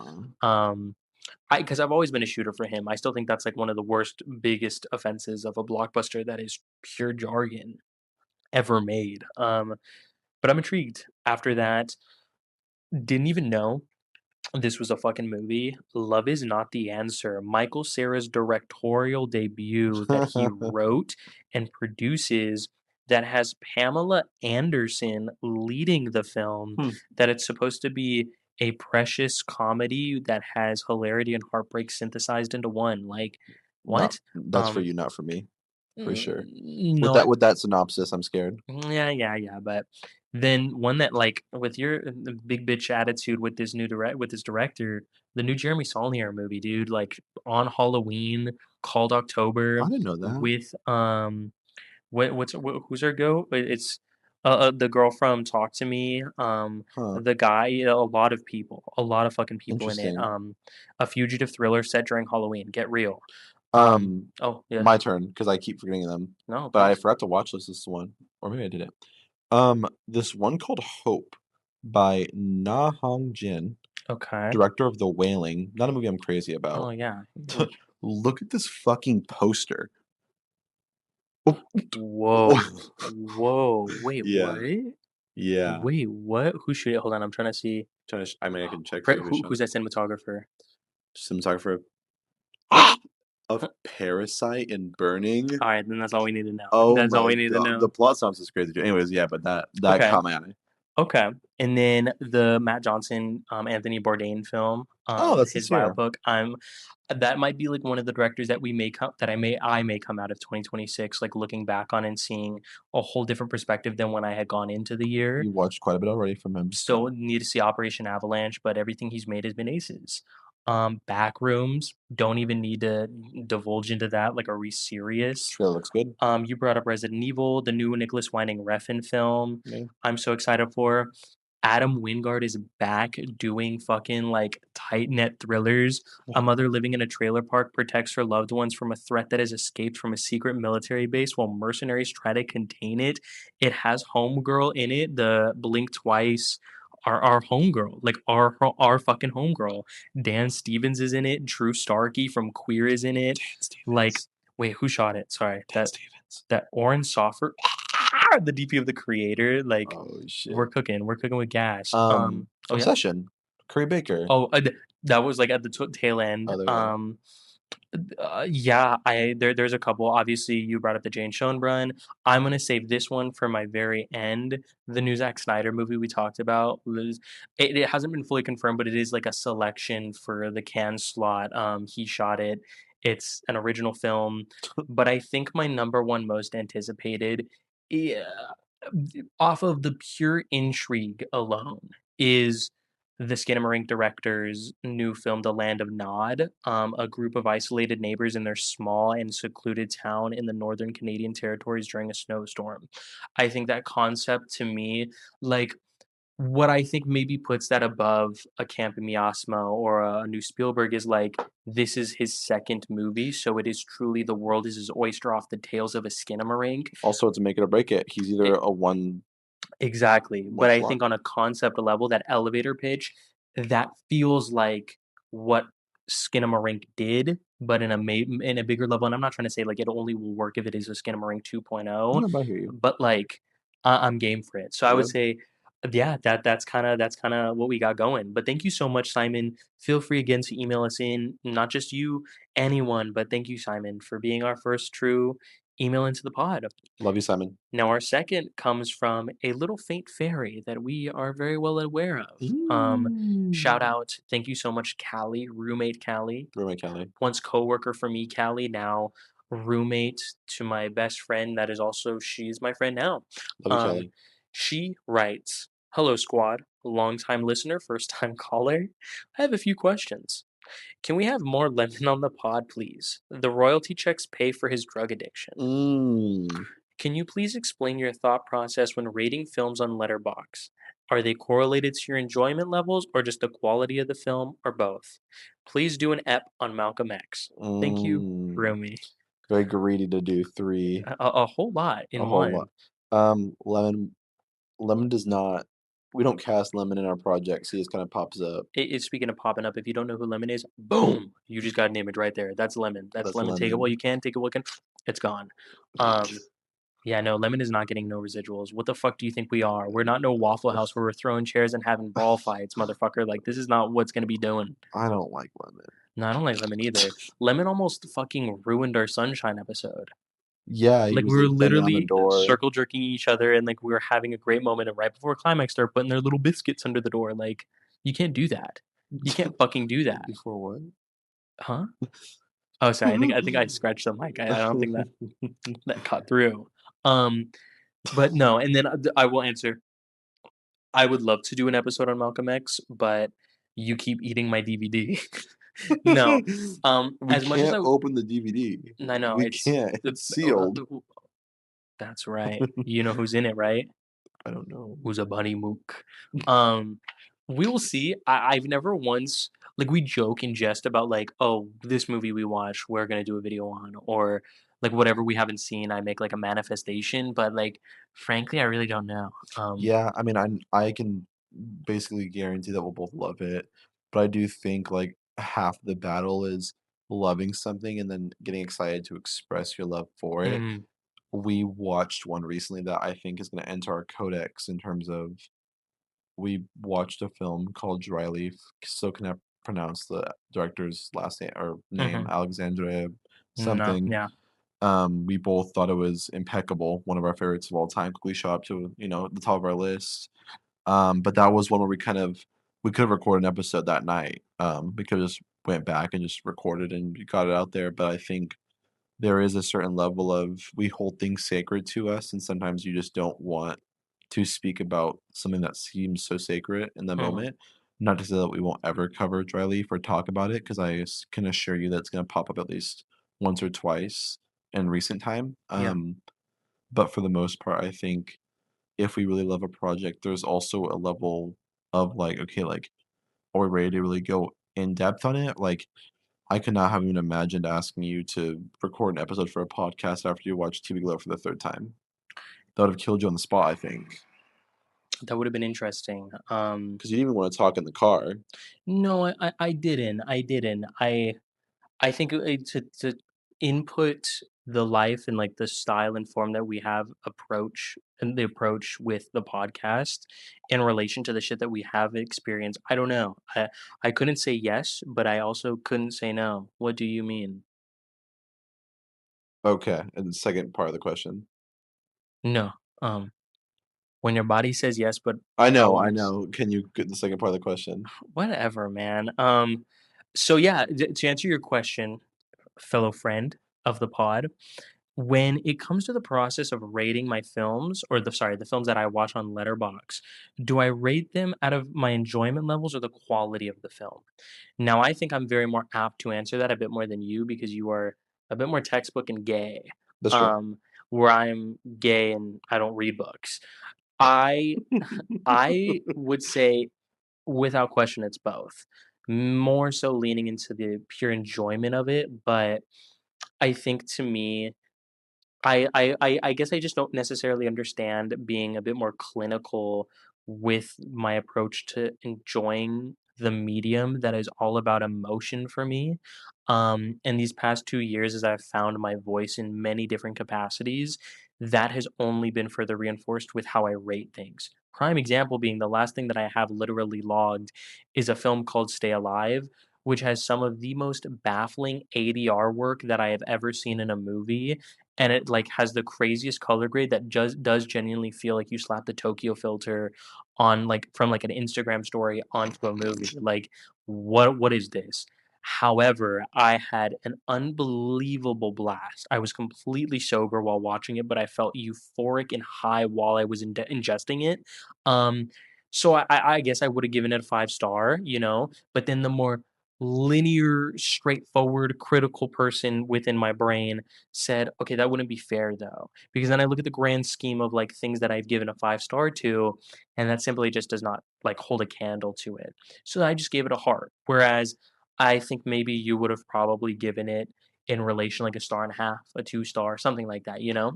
Uh, Um, because I've always been a shooter for him. I still think that's like one of the worst, biggest offenses of a blockbuster that is pure jargon ever made. But I'm intrigued. After that, didn't even know this was a fucking movie. Love is Not the Answer. Michael Cera's directorial debut that he wrote and produces that has Pamela Anderson leading the film, hmm, that it's supposed to be a precious comedy that has hilarity and heartbreak synthesized into one. Like, not what? that's for Um, you, not for me, for sure. With no, that synopsis, I'm scared. yeah, but then one that like with your big bitch attitude with this director, the new Jeremy Saulnier movie, dude, like on Halloween, called October, I didn't know that. with who's her go? It's the girl from Talk to Me, Huh. the guy, a lot of people, a lot of fucking people in it. Interesting. A fugitive thriller set during Halloween. Get real. Um, Oh my yes, turn because I keep forgetting them. no, But I please. forgot to watch this one, or maybe I did it. This one called Hope by Na Hong Jin, Okay. director of The Wailing. Not a movie I'm crazy Oh about. yeah. Look at this fucking poster. Oh, Whoa. Whoa. Wait, yeah, what? yeah. Wait, what? Who should it? Hold on, I'm trying to see. I mean, I can check for you. Who's Who's that cinematographer? cinematographer of Parasite and Burning? All right, then that's all we need to know. Oh That's all my we need to god, the know. plot synopsis is crazy. Anyways, yeah, but that Okay. caught my eye. Okay. And then the Matt Johnson, Anthony Bourdain film, Oh, that's his this year. biopic. That might be like one of the directors that we may come that I may come out of 2026, like looking back on and seeing a whole different perspective than when I had gone into the year. You watched quite a bit already from him. Still need to see Operation Avalanche, but everything he's made has been aces. Backrooms, don't even need to divulge into that. Like, are we serious? Trailer looks good. You brought up Resident Evil, the new Nicholas Winding Refn film. Yeah. I'm so excited for. Adam Wingard is back doing fucking like tight net thrillers. A mother living in a trailer park protects her loved ones from a threat that has escaped from a secret military base while mercenaries try to contain it. It has Homegirl in it, the Blink Twice, our homegirl, like our fucking homegirl. Dan Stevens is in it. Drew Starkey from Queer is in it. Dan Like, Stevens. wait, who shot it? Sorry, Dan Stevens. that Oren Soffer, the DP of the creator. Like, Oh shit. we're cooking with gas. Oh yeah. Obsession. Curry Baker. Oh, that was like at the tail end. Oh, there we go. Yeah, there's a couple. Obviously, you brought up the Jane Schoenbrunn. I'm gonna save this one for my very end. The new Zack Snyder movie we talked about was it hasn't been fully confirmed, but it is like a selection for the Cannes slot. He shot it. It's an original film, but I think my number one most anticipated, yeah, off of the pure intrigue alone, is the Skinamarink director's new film, The Land of Nod, a group of isolated neighbors in their small and secluded town in the northern Canadian territories during a snowstorm. I think that concept to me, like, what I think maybe puts that above a Camp Miasma or a new Spielberg is like this is his second movie, so it is truly the world is his oyster off the tails of a Skinamarink. Also, to make it or break it, he's either a Exactly, but one I think schlock. on a concept level, that elevator pitch, that feels like what Skinamarink did, but in a bigger level, and I'm not trying to say, like, it only will work if it is a Skinamarink 2.0, No, but I hear you. but, like, I'm game for it. So I would Yeah. say, yeah, that's kinda what we got going, but thank you so much, Simon. Feel free again to email us in, not just you, anyone, but thank you, Simon, for being our first true email into the pod. Love you, Simon. Now, our second comes from a little faint fairy that we are very well aware of. Shout Ooh. out, thank you so much, Callie, roommate Callie, Roommate Kelly. once coworker for me, Callie, now roommate to my best friend. That is also she's my friend now. Love you, Um, Kelly. she writes. Hello, squad. Long-time listener, first-time caller. I have a few questions. Can we have more lemon on the pod, please? The royalty checks pay for his drug addiction. Mm, Can you please explain your thought process when rating films on Letterbox? Are they correlated to your enjoyment levels or just the quality of the film or both? Please do an ep on Malcolm X. Thank you, mm. Rumi. Very greedy to do three, A whole lot a in whole lot. one. Lemon does not. We don't cast Lemon in our projects. He just kind of pops up. Speaking of popping up, if you don't know who Lemon is, boom, you just got an image right there. That's Lemon. That's That's Lemon. Take it while Lemon. you can. Take it while you can. It's gone. Um, yeah, no, Lemon is not getting no residuals. What the fuck do you think we are? We're not no Waffle House where we're throwing chairs and having brawl fights, motherfucker. Like this is not what's gonna be doing. I don't like Lemon. No, I don't like Lemon either. Lemon almost fucking ruined our Sunshine episode. Yeah, he Like was we were like banging on the literally door. circle jerking each other and like we were having a great moment and right before climax they're putting their little biscuits under the door. Like you can't do that. You can't fucking do that. Before what? Huh? Oh, sorry. I think I scratched the mic. I don't think that cut through. Um, but no, and then I will answer. I would love to do an episode on Malcolm X, but you keep eating my DVD. No. We As much as can't I open the DVD. I know We it's can't. the It's sealed. that's right. You know who's in it, right? I don't know. Who's a bunny mook. Um, we will see. I've never once like we joke and jest about like, oh, this movie we watch, we're gonna do a video on, or like whatever we haven't seen, I make like a manifestation. But like, frankly, I really don't know. Yeah, I mean, I can basically guarantee that we'll both love it, but I do think like half the battle is loving something and then getting excited to express your love for it. Mm, We watched one recently that I think is going to enter our codex in terms of we watched a film called Dry Leaf. So can I pronounce the director's last name or name? mm-hmm. Alexandra No, something. yeah, We both thought it was impeccable, one of our favorites of all time. Quickly shot up to, the top of our list. But that was one where we could have recorded an episode that night. We could have just went back and just recorded and got it out there. But I think there is a certain level of we hold things sacred to us, and sometimes you just don't want to speak about something that seems so sacred in the hmm, moment. Not to say that we won't ever cover Dry Leaf or talk about it, because can assure you that it's going to pop up at least once or twice in recent time. yeah. But for the most part, I think if we really love a project, there's also a level of like, okay, like, are we ready to really go in depth on it? Like, I could not have even imagined asking you to record an episode for a podcast after you watch TV Glow for the third time. That would have killed you on the spot, I think, That would have been interesting. because you didn't even want to talk in the car. No, I didn't. I didn't. I think to input the life and like the style and form that we have approach and the approach with the podcast in relation to the shit that we have experienced. I don't know. I couldn't say yes, but I also couldn't say no. What do you mean? Okay, and the second part of the question. No. Um, when your body says yes, but I problems. know. Can you get the second part of the question? Whatever, man. So yeah, to answer your question, fellow friend of the pod, when it comes to the process of rating my films or the films that I watch on Letterbox, do I rate them out of my enjoyment levels or the quality of the film? Now, I think I'm very more apt to answer that a bit more than you because you are a bit more textbook and gay. That's true. Um, where I'm gay and I don't read books. I I would say without question it's both. More so leaning into the pure enjoyment of it, but I think to me I guess I just don't necessarily understand being a bit more clinical with my approach to enjoying the medium that is all about emotion for me. In these past 2 years, as I've found my voice in many different capacities, that has only been further reinforced with how I rate things. Prime example being the last thing that I have literally logged is a film called Stay Alive, which has some of the most baffling ADR work that I have ever seen in a movie, and it like has the craziest color grade that just does genuinely feel like you slapped the Tokyo filter on like from like an Instagram story onto a movie. Like what is this? However, I had an unbelievable blast. I was completely sober while watching it, but I felt euphoric and high while I was ingesting it. Um, So I guess I would have given it a 5 star, but then the more linear, straightforward, critical person within my brain said, okay, that wouldn't be fair though. Because then I look at the grand scheme of like things that I've given a 5 star to, and that simply just does not like hold a candle to it. So I just gave it a heart. Whereas I think maybe you would have probably given it in relation like a star and a half, a 2 star, something like that. Yeah.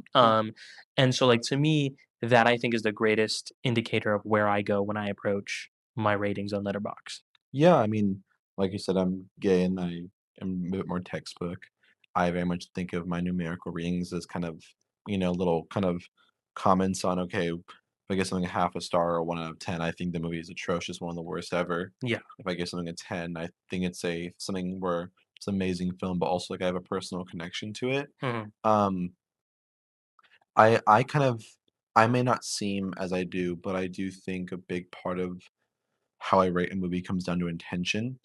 And so like to me, that I think is the greatest indicator of where I go when I approach my ratings on Letterboxd. Yeah, I mean, like you said, I'm gay and I am a bit more textbook. I very much think of my numerical readings as kind of, little kind of comments on, okay, if I give something a half a star or 1 out of 10, I think the movie is atrocious, one of the worst ever. Yeah. If I give something a 10, I think it's something where it's an amazing film, but also like I have a personal connection to it. Mhm. Um, I kind of I may not seem as I do, but I do think a big part of how I rate a movie comes down to intention.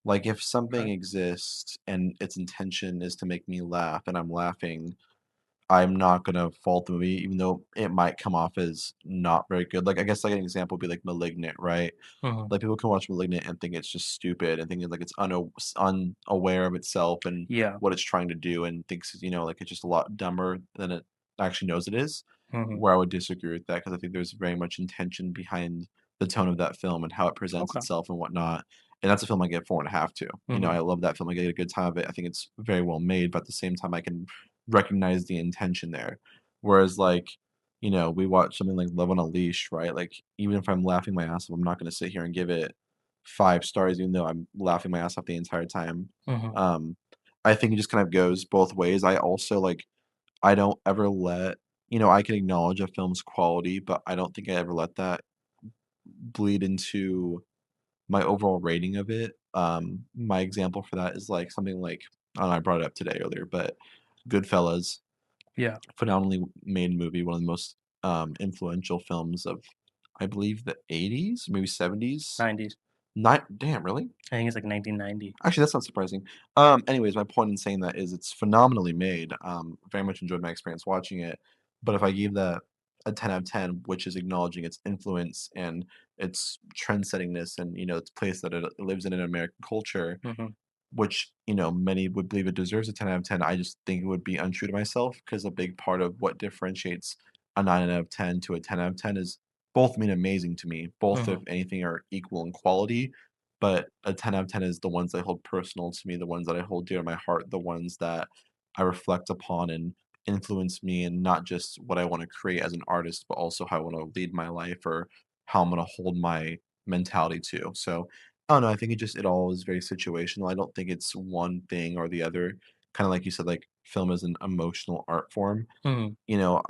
Like, if something Okay. exists and its intention is to make me laugh and I'm laughing, I'm not gonna fault the movie, even though it might come off as not very good. Like, I guess, like, an example would be, like, *Malignant*, right? Mhm. Like, people can watch *Malignant* and think it's just stupid and think, like, it's unaware of itself and Yeah. what it's trying to do and thinks, like, it's just a lot dumber than it actually knows it is, Mhm. where I would disagree with that because I think there's very much intention behind the tone of that film and how it presents Okay. itself and whatnot, and that's a film I get 4.5 to. Mhm. I love that film, I get a good time of it, I think it's very well made, but at the same time, I can recognize the intention there. Whereas, like, we watch something like Love on a Leash, right? Like, even if I'm laughing my ass off, I'm not gonna sit here and give it 5 stars, even though I'm laughing my ass off the entire time. Mhm. Um, I think it just kind of goes both ways. I also like I don't ever let I can acknowledge a film's quality, but I don't think I ever let that bleed into my overall rating of it. My example for that is like something like I don't know, I brought it up today earlier, but Goodfellas, Yeah. phenomenally made movie, one of the most influential films of I believe the 80s, maybe 70s. 90s. Not damn, really? I think it's like 1990. Actually, that's not surprising. Anyways, my point in saying that is it's phenomenally made. Very much enjoyed my experience watching it. But if I gave that a 10 out of 10, which is acknowledging its influence and its trend settingness and its place that it lives in American culture, Mhm. which, many would believe it deserves a 10 out of 10. I just think it would be untrue to myself because a big part of what differentiates a 9 out of 10 to a 10 out of 10 is both mean amazing to me. Both, if Mhm. anything, are equal in quality, but a 10 out of 10 is the ones I hold personal to me, the ones that I hold dear to my heart, the ones that I reflect upon and influence me, and not just what I want to create as an artist, but also how I want to lead my life or how I'm going to hold my mentality to. So, I don't know, I think it all is very situational. I don't think it's one thing or the other. Kinda like you said, like, film is an emotional art form. Mhm.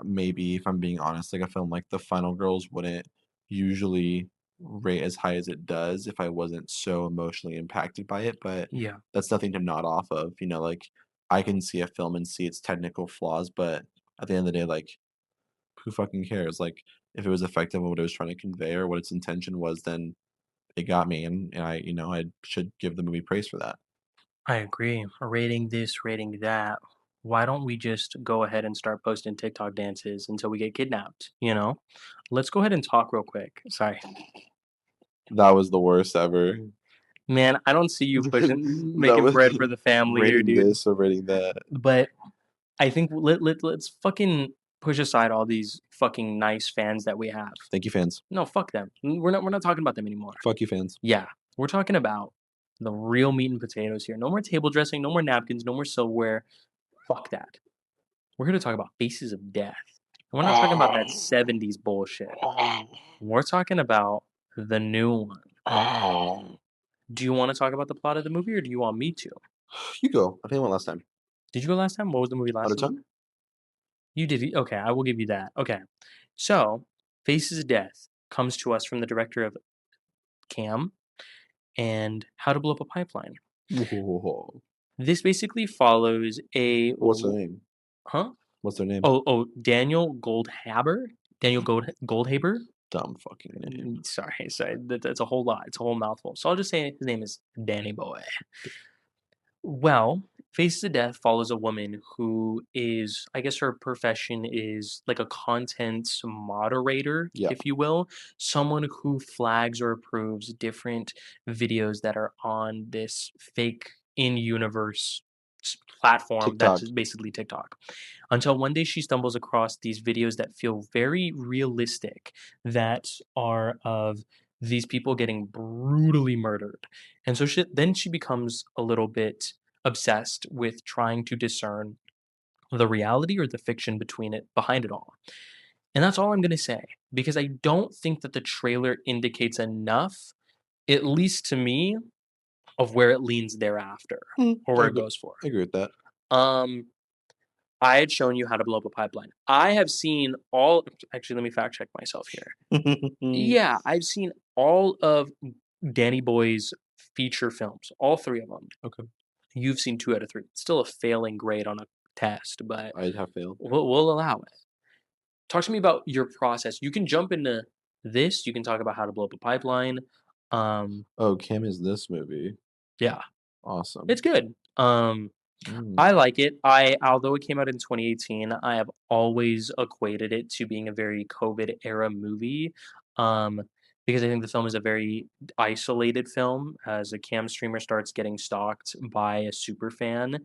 Maybe if I'm being honest, like, a film like The Final Girls wouldn't usually rate as high as it does if I wasn't so emotionally impacted by it, but Yeah. that's nothing to nod off of, like, I can see a film and see its technical flaws, but at the end of the day, like, who fucking cares? Like, if it was effective at what it was trying to convey or what its intention was, then it got me, and I should give the movie praise for that. I agree. Rating this, rating that. Why don't we just go ahead and start posting TikTok dances until we get kidnapped? Let's go ahead and talk real quick. Sorry. That was the worst ever. Man, I don't see you pushing That making was bread for the family here, rating dude. this or rating that. But I think let's fucking push aside all these fucking nice fans that we have. Thank you, fans. No, fuck them. We're not talking about them anymore. Fuck you, fans. Yeah, we're talking about the real meat and potatoes here. No more table dressing, no more napkins, no more silverware. Fuck that. We're here to talk about Faces of Death. And we're not talking about that 70s bullshit. We're talking about the new one. Do you want to talk about the plot of the movie or do you want me to? You go. I think I went last time. Did you go last time? What was the movie Out last of time? time? You did. Okay, I will give you that. Okay. So, Faces of Death comes to us from the director of Cam and How to Blow Up a Pipeline. Whoa. This basically follows a What's their name? huh? What's their name? Oh, Daniel Goldhaber? Daniel Goldhaber? Dumb fucking name. Sorry. That's a whole lot. It's a whole mouthful. So I'll just say his name is Danny Boy. Well, Face to Death follows a woman who is, I guess her profession is like a content moderator, Yeah, if you will, someone who flags or approves different videos that are on this fake in universe platform TikTok. that's basically TikTok. Until one day she stumbles across these videos that feel very realistic, that are of these people getting brutally murdered. And so she becomes a little bit obsessed with trying to discern the reality or the fiction between it behind it all. And that's all I'm going to say because I don't think that the trailer indicates enough, at least to me, of where it leans thereafter or I where it agree. goes for. I agree with that. Um I had shown you how to blow up a pipeline. I have seen all actually let me fact check myself here. Yeah, I've seen all of Danny Boy's feature films, all 3 of them. Okay, You've seen 2 out of 3. Still a failing grade on a test, but I have failed. we'll allow it. Talk to me about your process. You can jump into this, you can talk about how to blow up a pipeline. Um, Oh, Kim is this movie. yeah, Awesome. it's good. Mm. I like it. I although it came out in 2018, I have always equated it to being a very COVID era movie, um, because I think the film is a very isolated film as a cam streamer starts getting stalked by a super fan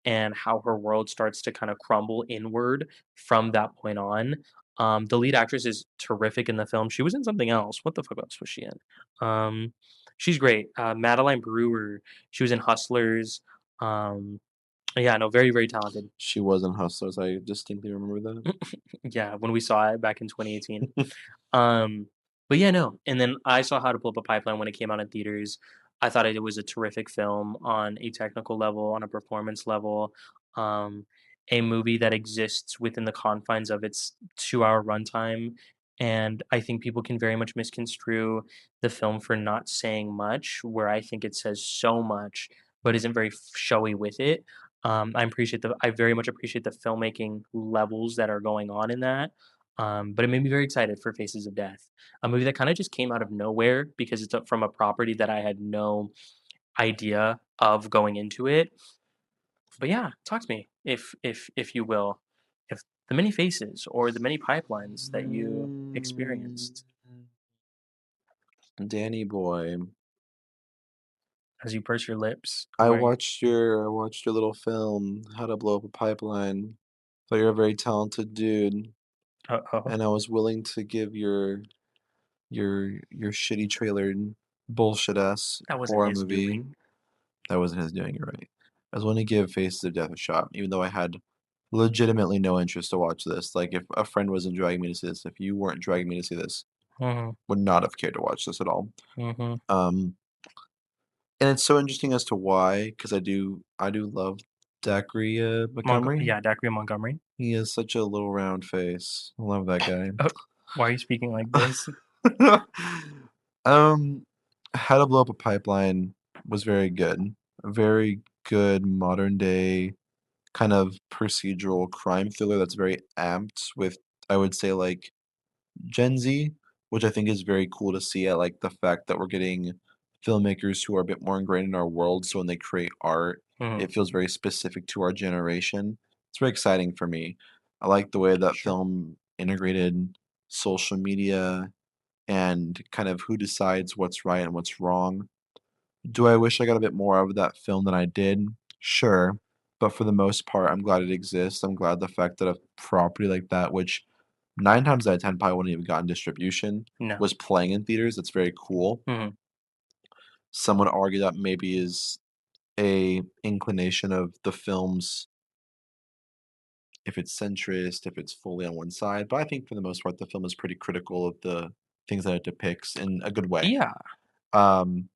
and how her world starts to kind of crumble inward from that point on. The lead actress is terrific in the film. She was in something else. What the fuck else was she in? She's great. Madeline Brewer. She was in Hustlers. Um, yeah, no, very, very talented. She was in Hustlers. I distinctly remember that. Yeah, when we saw it back in 2018. Um, but yeah, no. And then I saw How to Blow Up a Pipeline when it came out in theaters. I thought it was a terrific film on a technical level, on a performance level. Um, a movie that exists within the confines of its 2-hour runtime. And I think people can very much misconstrue the film for not saying much, where I think it says so much, but isn't very showy with it. I very much appreciate the filmmaking levels that are going on in that. But it made me very excited for Faces of Death, a movie that kind of just came out of nowhere because it's from a property that I had no idea of going into it. But yeah, talk to me if you will, if the many faces or the many pipelines that you Mm. experienced Danny Boy. as you purse your lips, I watched your little film, How to Blow Up a Pipeline. Thought you're a very talented dude, uh-oh, and I was willing to give your shitty trailer bullshit ass that wasn't horror his movie. doing. That wasn't his doing, you're right. I was willing to give Faces of Death a shot, even though I had legitimately no interest to watch this. Like if a friend wasn't dragging me to see this, if you weren't dragging me to see this, Mhm, would not have cared to watch this at all. mhm. Um, and it's so interesting as to why, because I do love Zachary Montgomery. Yeah, Dacre Montgomery. He has such a little round face. I love that guy. Oh, why are you speaking like this? um, How to Blow Up a Pipeline was very good. A very good modern day kind of procedural crime thriller that's very amped with, I would say, like Gen Z, which I think is very cool to see. I like the fact that we're getting filmmakers who are a bit more ingrained in our world. So when they create art, Mhm, it feels very specific to our generation. It's very exciting for me. I like the way that sure. film integrated social media and kind of who decides what's right and what's wrong. Do I wish I got a bit more out of that film than I did? Sure. But for the most part, I'm glad it exists. I'm glad the fact that a property like that, which 9 times out of 10 probably wouldn't even gotten distribution, No. was playing in theaters. That's very cool. Mhm, Some would argue that maybe is a inclination of the film's if it's centrist, if it's fully on one side. But I think for the most part, the film is pretty critical of the things that it depicts in a good way. yeah, Um,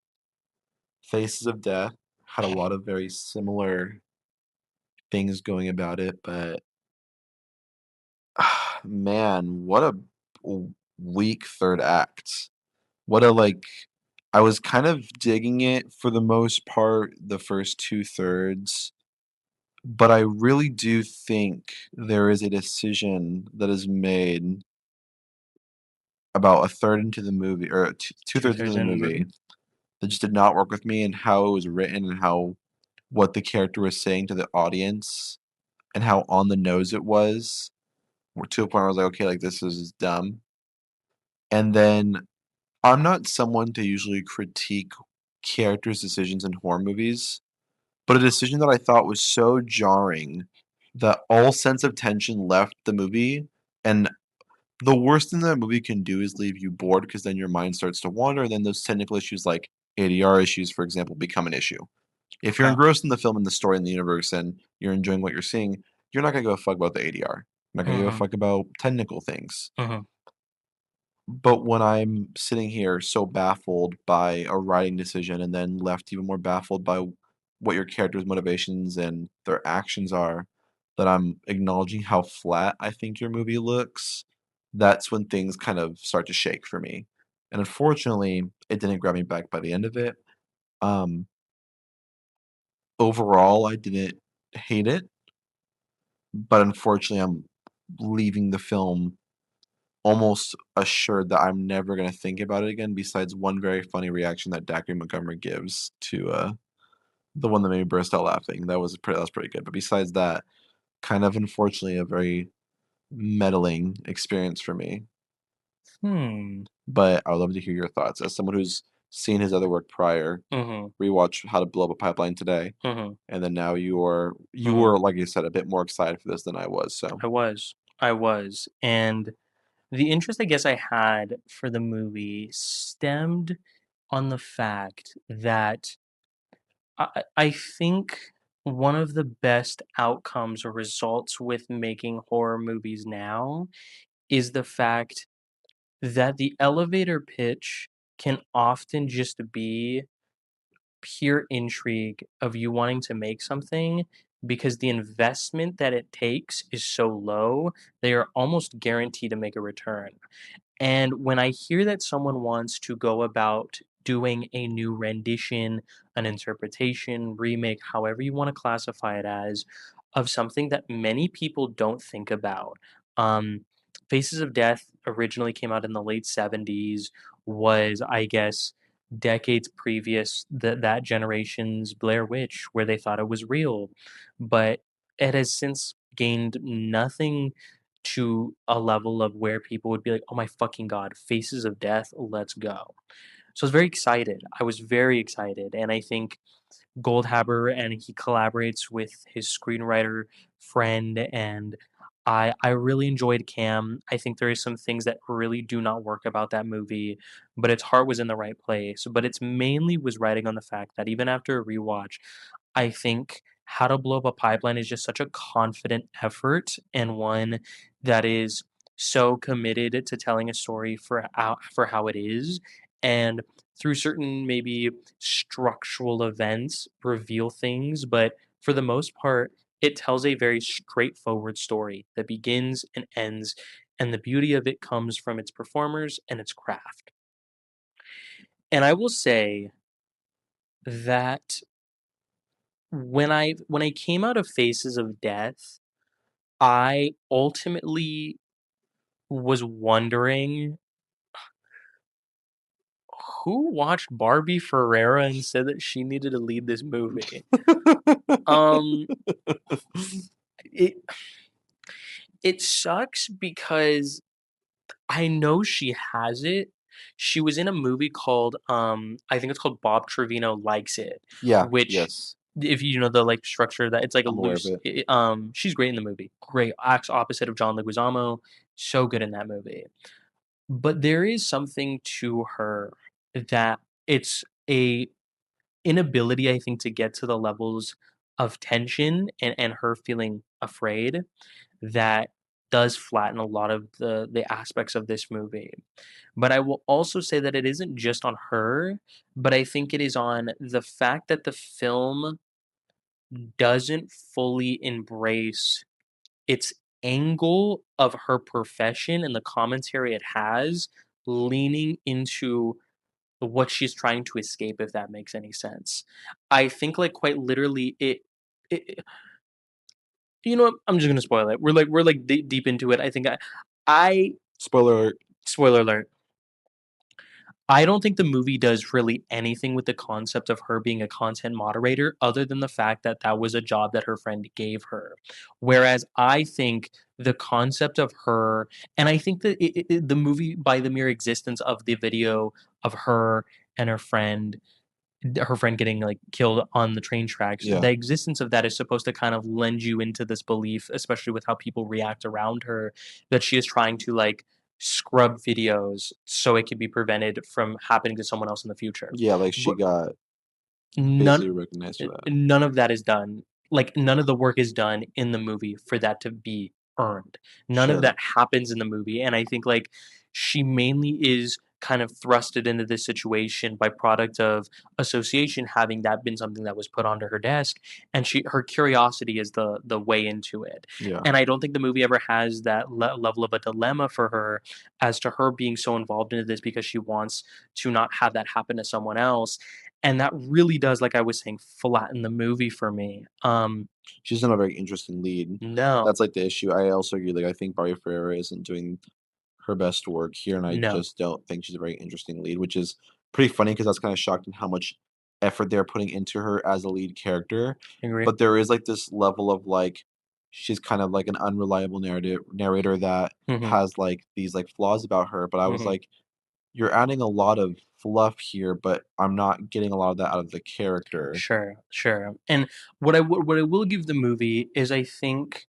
Faces of Death had a lot of very similar things going about it, but man, what a weak third act. What a like I was kind of digging it for the most part, the first two thirds, but I really do think there is a decision that is made about a third into the movie or two thirds into 2/3 the in the movie movie. that just did not work with me and how it was written and how what the character was saying to the audience and how on the nose it was, to a point where I was like, okay, like this is dumb. And then I'm not someone to usually critique characters' decisions in horror movies, but a decision that I thought was so jarring that all sense of tension left the movie. And the worst thing that a movie can do is leave you bored because then your mind starts to wander, and then those technical issues like ADR issues, for example, become an issue. If you're Okay. engrossed in the film and the story and the universe and you're enjoying what you're seeing, you're not gonna give a fuck about the ADR. You're not gonna give a Mhm. fuck about technical things. Mhm. But when I'm sitting here so baffled by a writing decision and then left even more baffled by what your character's motivations and their actions are, that I'm acknowledging how flat I think your movie looks, that's when things kind of start to shake for me. And unfortunately, it didn't grab me back by the end of it. Um, Overall, I didn't hate it, but unfortunately, I'm leaving the film almost assured that I'm never gonna think about it again, besides one very funny reaction that Dacre Montgomery gives to, the one that made me burst out laughing. That was pretty good, but besides that, kind of unfortunately a very meddling experience for me. Hmm. But I would love to hear your thoughts. As someone who's seen his other work prior, Mhm. rewatch How to Blow Up a Pipeline today, Mhm. and then now you were, Mhm. like I said, a bit more excited for this than I was, so I was. I was. And the interest I guess I had for the movie stemmed on the fact that I think one of the best outcomes or results with making horror movies now is the fact that the elevator pitch can often just be pure intrigue of you wanting to make something because the investment that it takes is so low, they are almost guaranteed to make a return. And when I hear that someone wants to go about doing a new rendition, an interpretation, remake, however you want to classify it as, of something that many people don't think about. Faces of Death originally came out in the late 70s, was, I guess, decades previous that generation's Blair Witch, where they thought it was real. But it has since gained nothing to a level of where people would be like, "Oh my fucking god, Faces of Death, let's go." So I was very excited. I was very excited, and I think Goldhaber and he collaborates with his screenwriter friend, and I really enjoyed Cam. I think there is some things that really do not work about that movie, but its heart was in the right place. But it's mainly was riding on the fact that even after a rewatch, I think How to Blow Up a Pipeline is just such a confident effort and one that is so committed to telling a story for how it is, and through certain maybe structural events reveal things, but for the most part, it tells a very straightforward story that begins and ends, and the beauty of it comes from its performers and its craft. And I will say that when I came out of Faces of Death, I ultimately was wondering who watched Barbie Ferreira and said that she needed to lead this movie. Um, it it sucks because I know she has it. She was in a movie called, I think it's called Bob Trevino Likes It, yeah, which yes, if you know the, like, structure that it's like a I'm aware of loose it. she's great in the movie. Great, acts opposite of John Leguizamo, so good in that movie. But there is something to her that it's a inability, I think, to get to the levels of tension and her feeling afraid that does flatten a lot of the aspects of this movie. But I will also say that it isn't just on her, but I think it is on the fact that the film doesn't fully embrace its angle of her profession and the commentary it has leaning into what she's trying to escape, if that makes any sense. I think, like, quite literally it you know what? I'm just gonna spoil it. We're like deep into it. I think I Spoiler alert. spoiler alert. I don't think the movie does really anything with the concept of her being a content moderator other than the fact that that was a job that her friend gave her. Whereas I think the concept of her and I think that the movie, by the mere existence of the video of and her friend her friend getting like killed on the train tracks, Yeah. the existence of that is supposed to kind of lend you into this belief, especially with how people react around her, that she is trying to like scrub videos so it can be prevented from happening to someone else in the future. Yeah, like, she But got none basically recognized for that. none of that is done. Like, none of the work is done in the movie for that to be earned. None of Sure. that happens in the movie, and I think, like, she mainly is kind of thrusted into this situation by product of association, having that been something that was put onto her desk, and her curiosity is the way into it. Yeah. And I don't think the movie ever has that level of a dilemma for her as to her being so involved into this because she wants to not have that happen to someone else, and that really does, like I was saying, flatten the movie for me. She's not a very interesting lead. No, That's, like, the issue. I also agree, like, I think Barbie Ferreira isn't doing her best work here, and I no, just don't think she's a very interesting lead, which is pretty funny because I was kinda shocked in how much effort they're putting into her as a lead character, I agree. but there is, like, this level of, like, she's kind of like an unreliable narrator that Mhm, has, like, these, like, flaws about her, but I was mhm. like, "You're adding a lot of fluff here, but I'm not getting a lot of that out of the character." Sure, sure. And what I will give the movie is I think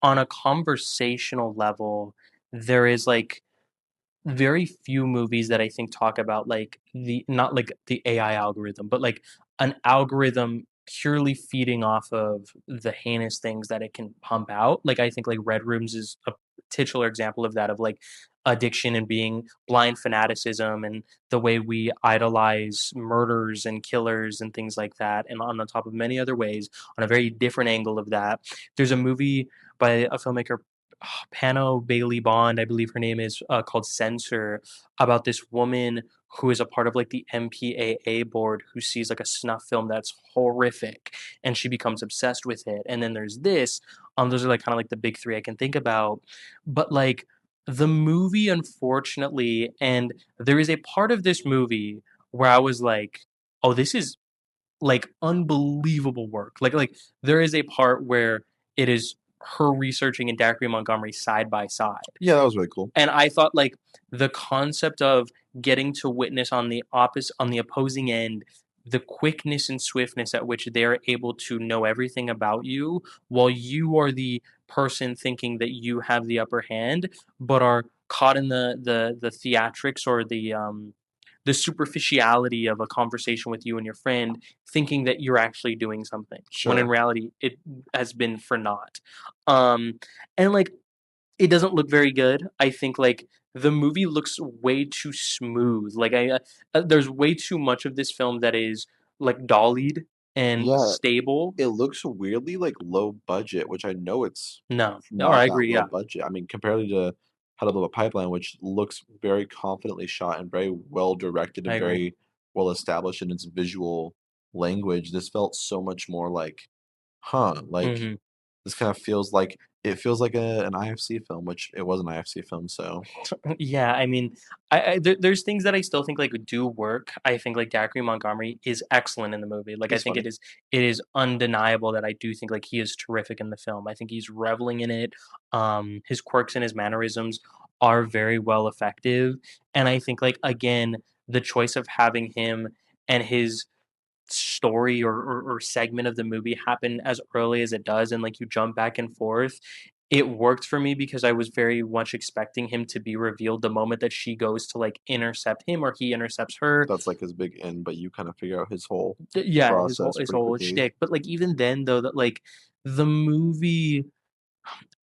on a conversational level, there is, like, very few movies that I think talk about, like, the not like the AI algorithm, but, like, an algorithm purely feeding off of the heinous things that it can pump out. Like, I think, like, Red Rooms is a titular example of that, of, like, addiction and being blind fanaticism and the way we idolize murders and killers and things like that, and on the top of many other ways, on a very different angle of that. There's a movie by a filmmaker, Pano Bailey Bond, I believe her name is, called Censor, about this woman who is a part of like the MPAA board who sees like a snuff film that's horrific and she becomes obsessed with it. And then there's this. Those are like kind of like the big three I can think about. But like the movie, unfortunately, and there is a part of this movie where I was like, oh, this is like unbelievable work. There is a part where it is her researching and Dacre Montgomery side by side. Yeah, that was really cool. And I thought like the concept of getting to witness on the opposing end the quickness and swiftness at which they're able to know everything about you while you are the person thinking that you have the upper hand but are caught in the theatrics or the superficiality of a conversation with you and your friend thinking that you're actually doing something when in Sure. reality it has been for naught. um and like it doesn't look very good. I think, like, the movie looks way too smooth. There's way too much of this film that is, like, dollied and Yeah, stable. it looks weirdly, like, low budget, which I know it's No. Or I not that agree, low yeah. budget. I mean, compared to How to Build a Pipeline, which looks very confidently shot and very well directed I and agree. very well established in its visual language, this felt so much more like, "Huh," like, Mhm. this kind of feels like it feels like an IFC film, which it was an IFC film, so Yeah, I mean, there's things that I still think like do work. I think like Dacre Montgomery is excellent in the movie. Like I he's think funny. it is undeniable that I do think like he is terrific in the film. I think he's reveling in it. His quirks and his mannerisms are very well effective, and I think like again the choice of having him and his story or segment of the movie happen as early as it does and like you jump back and forth, it worked for me because I was very much expecting him to be revealed the moment that she goes to like intercept him or he intercepts her. That's, like, his big end, but you kinda figure out his whole Yeah, process his pretty whole quickly. shtick. But like even then though that like the movie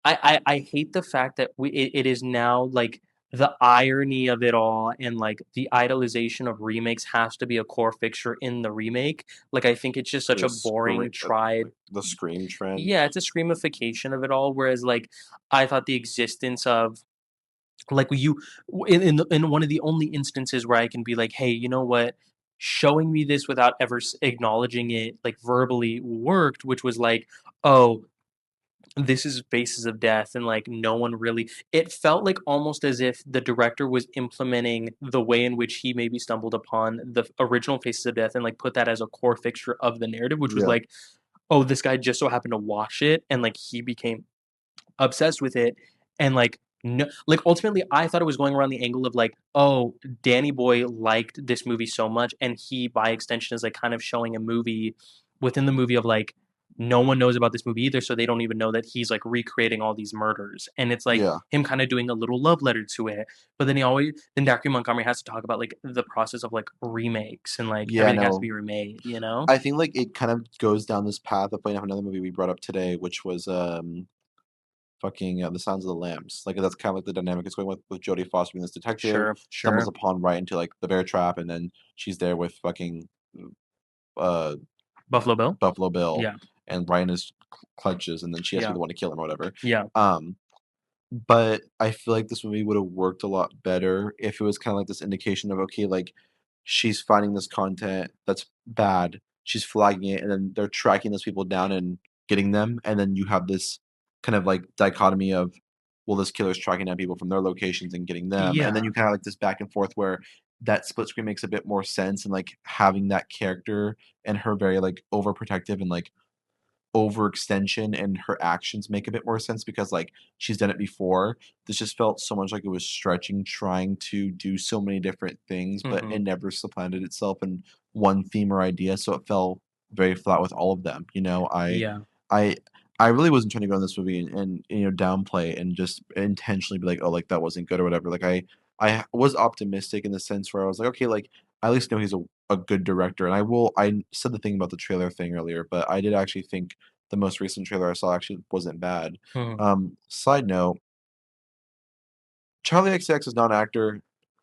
I hate the fact that it is now like the irony of it all and like the idolization of remakes has to be a core fixture in the remake. Like I think it's just such a boring tried. Like, the Scream trend. Yeah, it's a screamification of it all. Whereas like I thought the existence of like you in one of the only instances where I can be like, hey, you know what? Showing me this without ever acknowledging it like verbally worked, which was like, oh, this is Faces of Death, and, like, no one really it felt like almost as if the director was implementing the way in which he maybe stumbled upon the original Faces of Death and, like, put that as a core fixture of the narrative, which was Yeah. like, oh, this guy just so happened to watch it, and, like, he became obsessed with it, and, like, no like, ultimately, I thought it was going around the angle of, like, oh, Danny Boy liked this movie so much, and he, by extension, is, like, kind of showing a movie within the movie of, like, no one knows about this movie either, so they don't even know that he's, like, recreating all these murders, and it's, like, Yeah. him kinda doing a little love letter to it, but then Dr. Montgomery has to talk about, like, the process of, like, remakes and, like, Yeah, everything has to no. be remade, you know? I think, like, it kind of goes down this path of playing off another movie we brought up today, which was, fucking, The Sounds of the Lambs. Like, that's kind of like the dynamic it's going with Jodie Foster being this detective, Sure, stumbles sure. upon right into, like, the bear trap, and then she's there with fucking, uh, Buffalo Bill? Buffalo Bill, Yeah, and right in his clutches, and then she has to be yeah, the one to kill him or whatever. yeah, Um, but I feel like this movie would've worked a lot better if it was kinda like this indication of, okay, like, she's finding this content that's bad, she's flagging it, and then they're tracking those people down and getting them, and then you have this kind of, like, dichotomy of, well, this killer's tracking down people from their locations and getting them, and then yeah, you kinda have, like, this back and forth where that split screen makes a bit more sense, and, like, having that character and her very, like, overprotective and, like, overextension and her actions make a bit more sense because, like, she's done it before. This just felt so much like it was stretching, trying to do so many different things, but mhm, it never supplanted itself in one theme or idea, so it fell very flat with all of them, you know? yeah, I I really wasn't trying to go in this movie and, downplay and just intentionally be like, "Oh, like, that wasn't good," or whatever. Like, I was optimistic in the sense where I was like, "Okay, like, I at least know he's a good director," and I said the thing about the trailer thing earlier, but I did actually think the most recent trailer I saw actually wasn't bad. mhm, Side note, Charlie XCX is not an actor.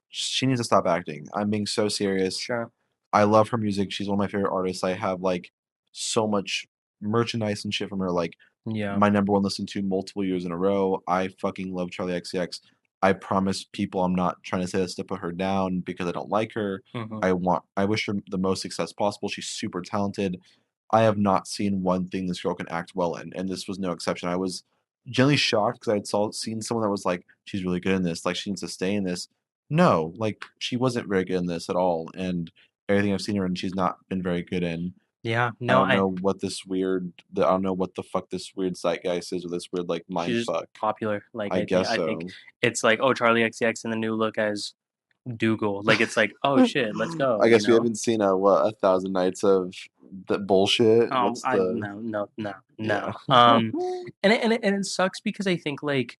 She needs to stop acting. I'm being so serious. sure, I love her music. She's one of my favorite artists. I have, like, so much merchandise and shit from her, like, yeah, my number 1 listen to multiple years in a row. I fucking love Charlie XCX. I promise people I'm not trying to say this to put her down because I don't like her. mhm, I wish her the most success possible. She's super talented. I have not seen one thing this girl can act well in, and this was no exception. I was genuinely shocked because I had seen someone that was like, "She's really good in this, like, she needs to stay in this." No, like, she wasn't very good in this at all, and everything I've seen her in, she's not been very good in. yeah, I no, don't know what this weird I don't know what the fuck this weird zeitgeist is or this weird, like, mind she's just fuck. popular, like, I guess I think so. it's like, "Oh, Charlie XCX in the new look as Dougal," like, it's like, "Oh, shit, let's go," I you guess we know? haven't seen, what, 1,000 Nights of the bullshit? Oh, What's I the no, no, no, yeah. no, and it sucks because I think, like,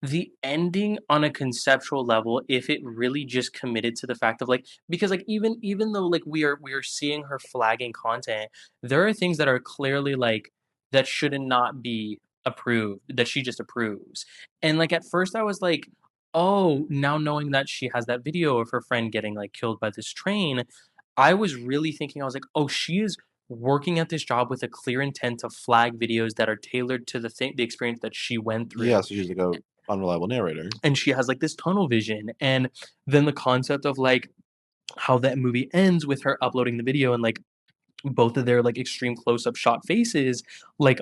the ending on a conceptual level, if it really just committed to the fact of, like because, like, even though, like, we are seeing her flagging content, there are things that are clearly, like, that should not be approved, that she just approves. And, like, at first I was like, "Oh," now knowing that she has that video of her friend getting, like, killed by this train, I was really thinking, I was like, "Oh, she is working at this job with a clear intent to flag videos that are tailored to the experience that she went Yeah, through." so she's like a unreliable narrator. And she has, like, this tunnel vision, and then the concept of, like, how that movie ends with her uploading the video and, like, both of their, like, extreme close-up shot faces, like,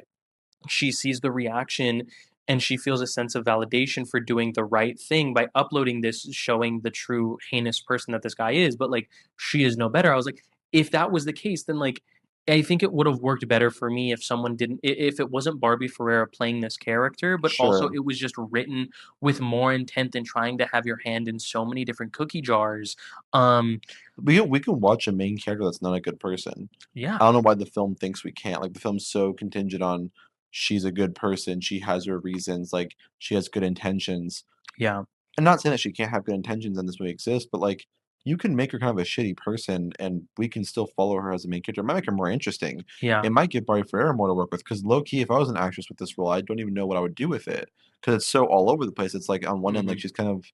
she sees the reaction and she feels a sense of validation for doing the right thing by uploading this, showing the true heinous person that this guy is, but, like, she is no better. I was like, if that was the case, then, like, I think it would have worked better for me if someone didn't if it wasn't Barbie Ferreira playing this character, but also Sure. it was just written with more intent than trying to have your hand in so many different cookie jars. Um, We can watch a main character that's not a good person. yeah, I don't know why the film thinks we can't. Like, the film's so contingent on she's a good person, she has her reasons, like, she has good intentions. yeah, I'm not saying that she can't have good intentions and this movie exists, but, like, you can make her kind of a shitty person, and we can still follow her as a main character. It might make her more interesting. yeah, It might give Barbie Ferreira more to work with. Because low key, if I was an actress with this role, I don't even know what I would do with it. Because it's so all over the place. It's like, on one end, like, mhm, she's kind of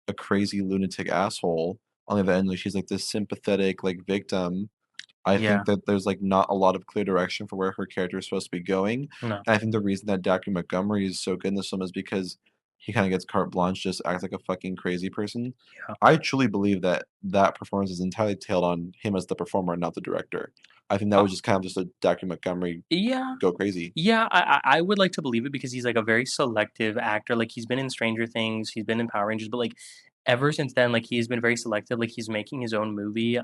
a crazy lunatic asshole. On the other end, like, she's, like, this sympathetic, like, victim. I yeah, think that there's, like, not a lot of clear direction for where her character is supposed to be going, no, and I think the reason that Dr. Montgomery is so good in this film is because he kind of gets carte blanche, just acts like a fucking crazy person. Yeah. I truly believe that that performance is entirely tailed on him as the performer and not the director. I think that Uh, was just kind of just a Dr. Montgomery yeah. go crazy. Yeah, I would like to believe it because he's like a very selective actor. Like he's been in Stranger Things, he's been in Power Rangers, but like ever since then, like he's been very selective. Like he's making his own movie.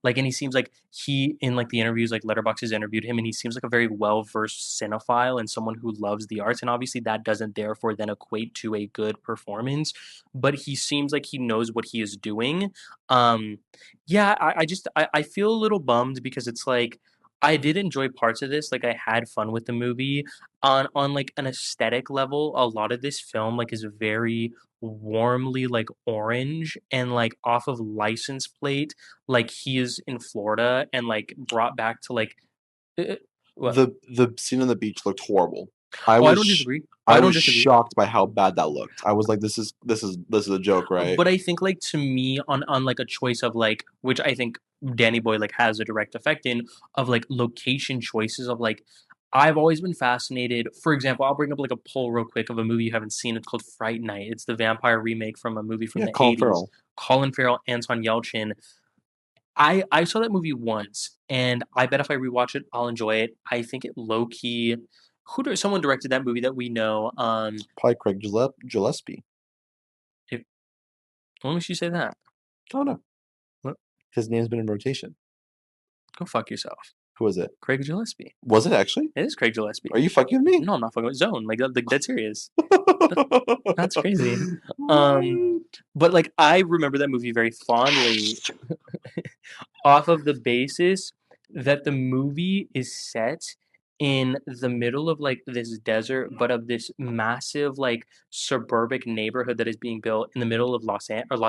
Like and he seems like he in like the interviews, like Letterboxd has interviewed him, and he seems like a very well versed cinephile and someone who loves the arts. And obviously that doesn't therefore then equate to a good performance, but he seems like he knows what he is doing. Um, yeah, I feel a little bummed because it's like I did enjoy parts of this, like, I had fun with the movie. On, like, an aesthetic level, a lot of this film, like, is very warmly, like, orange and, like, off of license plate, like, he is in Florida and, like, brought back to, like what? The scene on the beach looked horrible. Oh, I don't disagree. Oh, I I don't was disagree. shocked by how bad that looked. I was like, this is a joke, right? But I think, like, to me, on, like, a choice of, like which I think Danny Boy, like, has a direct effect in, of, like, location choices of, like I've always been fascinated for example, I'll bring up, like, a poll real quick of a movie you haven't seen, it's called Fright Night. It's the vampire remake from a movie from Yeah, the Colin '80s. Farrell. Colin Farrell, Anton Yelchin. I saw that movie once, and I bet if I rewatch it, I'll enjoy it. I think it low key someone directed that movie that we know, Probably Craig Gillespie. if when makes you say that? Oh no, What his name's been in rotation. go fuck yourself. Who is it? Craig Gillespie. Was it actually? It is Craig Are Gillespie. you fucking with me? No, I'm not fucking with Zone, like, dead serious. That that's crazy. Um, What? but, like, I remember that movie very fondly off of the basis that the movie is set in the middle of like this desert, but of this massive like suburbic neighborhood that is being built in the middle of Las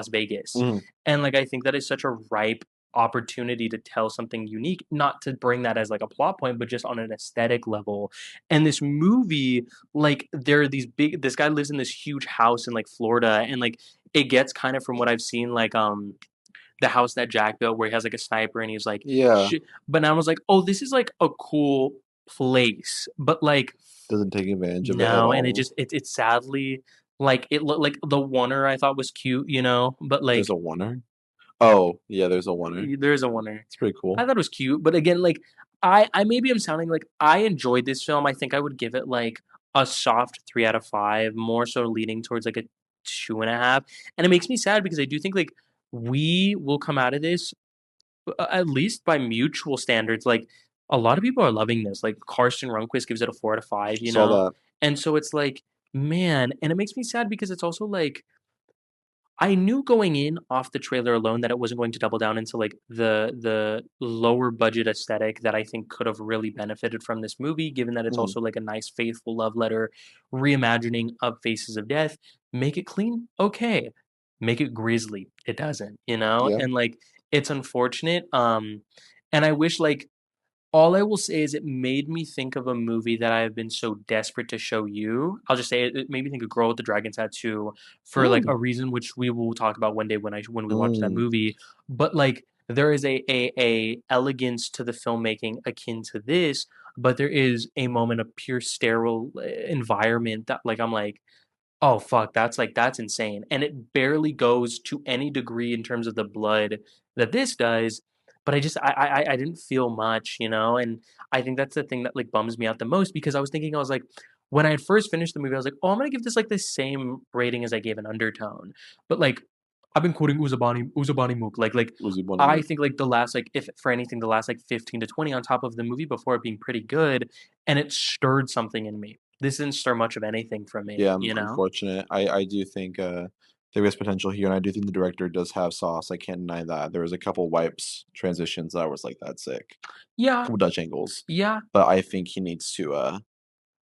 Vegas. Mhm. And like I think that is such a ripe opportunity to tell something unique, not to bring that as like a plot point, but just on an aesthetic level. And this movie, like there are these big this guy lives in this huge house in like Florida and like it gets kind of from what I've seen like the house that Jack built where he has like a sniper and he's like, Yeah, but I was like, oh, this is like a cool place, but like, doesn't take advantage of it at no, and it all. just it's sadly like it looked like the oneer I thought was cute, you know, but There's like a oneer. Oh yeah, there's a oneer. there's a oneer. It's pretty I cool. thought it was cute, but again, like I maybe I'm sounding like I enjoyed this film. I think I would give it like a soft 3 out of 5, more so leaning towards like a 2.5. And it makes me sad because I do think like we will come out of this at least by mutual standards, like, a lot of people are loving this, like, Karsten Runquist gives it a 4 out of 5, you Saw know? that. And so it's like, man and it makes me sad because it's also like, I knew going in off the trailer alone that it wasn't going to double down into, like, the lower budget aesthetic that I think could have really benefited from this movie, given that it's Mhm. also, like, a nice faithful love letter reimagining of Faces of Death. Make it clean? Okay. Make it grisly? It doesn't, you know? Yeah. And, like, it's unfortunate, and I wish, like all I will say is it made me think of a movie that I have been so desperate to show you. I'll just say it made me think of Girl with the Dragon Tattoo for, like, Mm. a reason which we will talk about one day when we watch that Mm. movie, but, like, there is a elegance to the filmmaking akin to this, but there is a moment of pure sterile, environment that, like, I'm like, oh, fuck, that's insane, and it barely goes to any degree in terms of the blood that this does, but I just I didn't feel much, you know, and I think that's the thing that, like, bums me out the most because I was like when I had first finished the movie, I was like, "Oh, I'm gonna give this, like, the same rating as I gave an Undertone," but, like, I've been quoting Uzabani Mook, Uzi I Bunny. think, like, the last, like if for anything, the last, like, 15 to 20 on top of the movie before it being pretty good, and it stirred something in me. This didn't stir much of anything from me, Yeah, you know? unfortunate. I do think, there is potential here, and I do think the director does have sauce, I can't deny that. There was a couple wipes transitions that I was like, "That's sick." Yeah, Couple Dutch angles, yeah, but I think he needs to,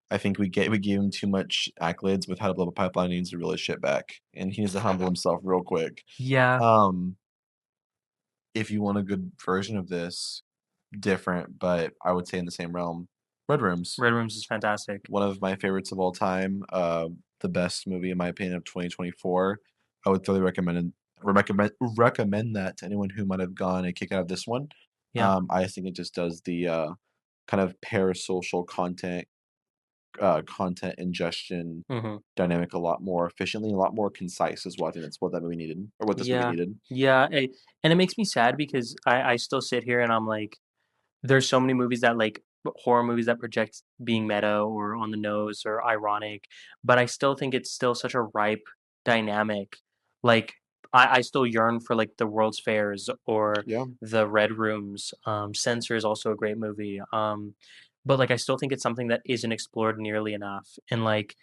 I think we gave him too much accolades with how to build a pipeline, he needs to reel his shit back, and he needs to humble himself real quick. yeah. Um, if you want a good version of this, different, but I would say in the same realm, Red Rooms. Red Rooms is fantastic. One of my favorites of all time, the best movie in my opinion of 2024. I would thoroughly recommend that to anyone who might have gone a kick out of this one. Yeah, I think it just does the kind of parasocial content content ingestion Mhm. dynamic a lot more efficiently, a lot more concise as well. I think that's what that movie needed, or what this movie Yeah. needed. Yeah, and it makes me sad because I still sit here and I'm like, there's so many movies that, like horror movies that project being meta or on the nose or ironic, but I still think it's still such a ripe dynamic. Like, I still yearn for, like, the World's Fairs or Yeah, the Red Rooms. Censor is also a great movie, but, like, I still think it's something that isn't explored nearly enough, and, like,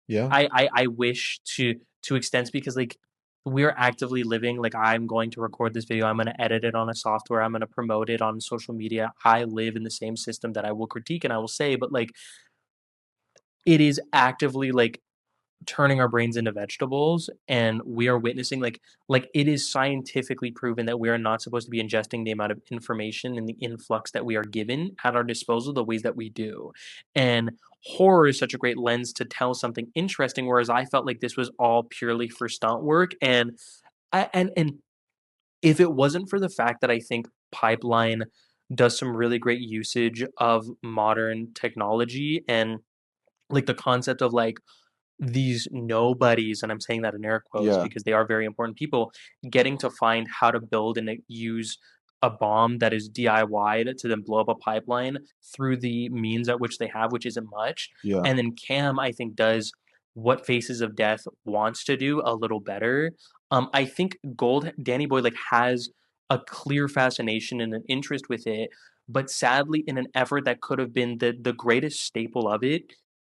yeah, I wish to extents because, like, we're actively living like, I'm going to record this video, I'm gonna edit it on a software, I'm gonna promote it on social media. I live in the same system that I will critique and I will say, but, like, it is actively, like, turning our brains into vegetables, and we are witnessing, it is scientifically proven that we are not supposed to be ingesting the amount of information and the influx that we are given at our disposal the ways that we do, and horror is such a great lens to tell something interesting, whereas I felt like this was all purely for stunt work, and if it wasn't for the fact that I think Pipeline does some really great usage of modern technology and, like, the concept of, like, these nobodies, and I'm saying that in air quotes yeah, because they are very important people, getting to find how to build and use a bomb that is DIY'd to then blow up a pipeline through the means at which they have, which isn't much. yeah. And then Cam, I think, does what Faces of Death wants to do a little better. I think Danny Boy, like, has a clear fascination and an interest with it, but sadly, in an effort that could have been the greatest staple of it,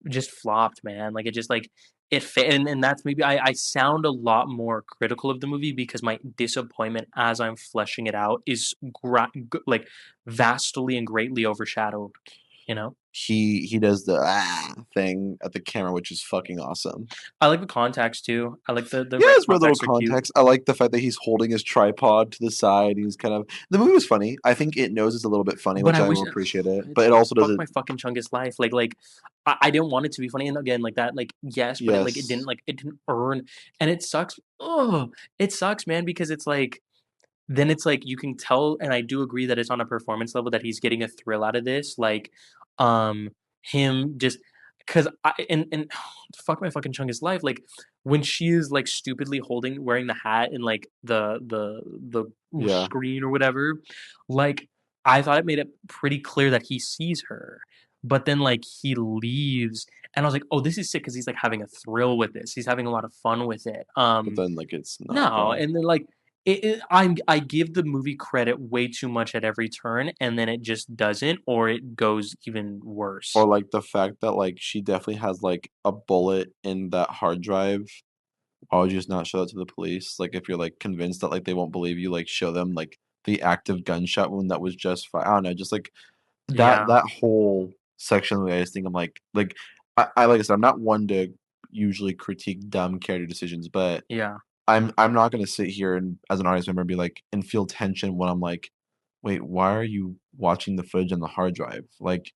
just flopped, man. Like, it just, like, and that's maybe I sound a lot more critical of the movie because my disappointment as I'm fleshing it out is like, vastly and greatly overshadowed, you know? He does the thing at the camera, which is fucking awesome. I like the contacts too. I like the Yeah, red it's weird little contacts are cute. context. I like the fact that he's holding his tripod to the side. He's kind of the movie was funny. I think it knows it's a little bit funny, But which I I wish will appreciate it. it's But it also does fuck it. my fucking chungus life. I didn't want it to be funny, and again, like that, like, yes, but Yes, it didn't earn, and it sucks. Oh, it sucks, man, because it's like then it's like you can tell, and I do agree that it's on a performance level that he's getting a thrill out of this, like, um, him just 'cause I and fuck my fucking chungus life, like, when she is, like, stupidly wearing the hat and, like, the yeah. screen or whatever, like, I thought it made it pretty clear that he sees her, but then, like, he leaves, and I was like, "Oh, this is sick," 'cause he's, like, having a thrill with this, he's having a lot of fun with it, But then like it's not no, though. and then, like, I give the movie credit way too much at every turn, and then it just doesn't, or it goes even Or worse. like the fact that like she definitely has like a bullet in that hard drive. Why would you just not show that to the police? Like if you're like convinced that like they won't believe you, like show them like the active gunshot wound that was just I don't know, just like Yeah, that whole section of the I just think I'm like I like I said, I'm not one to usually critique dumb character decisions, but yeah, I'm not gonna sit here and as an audience member be like and feel tension when I'm like, wait, why are you watching the footage on the hard drive? Like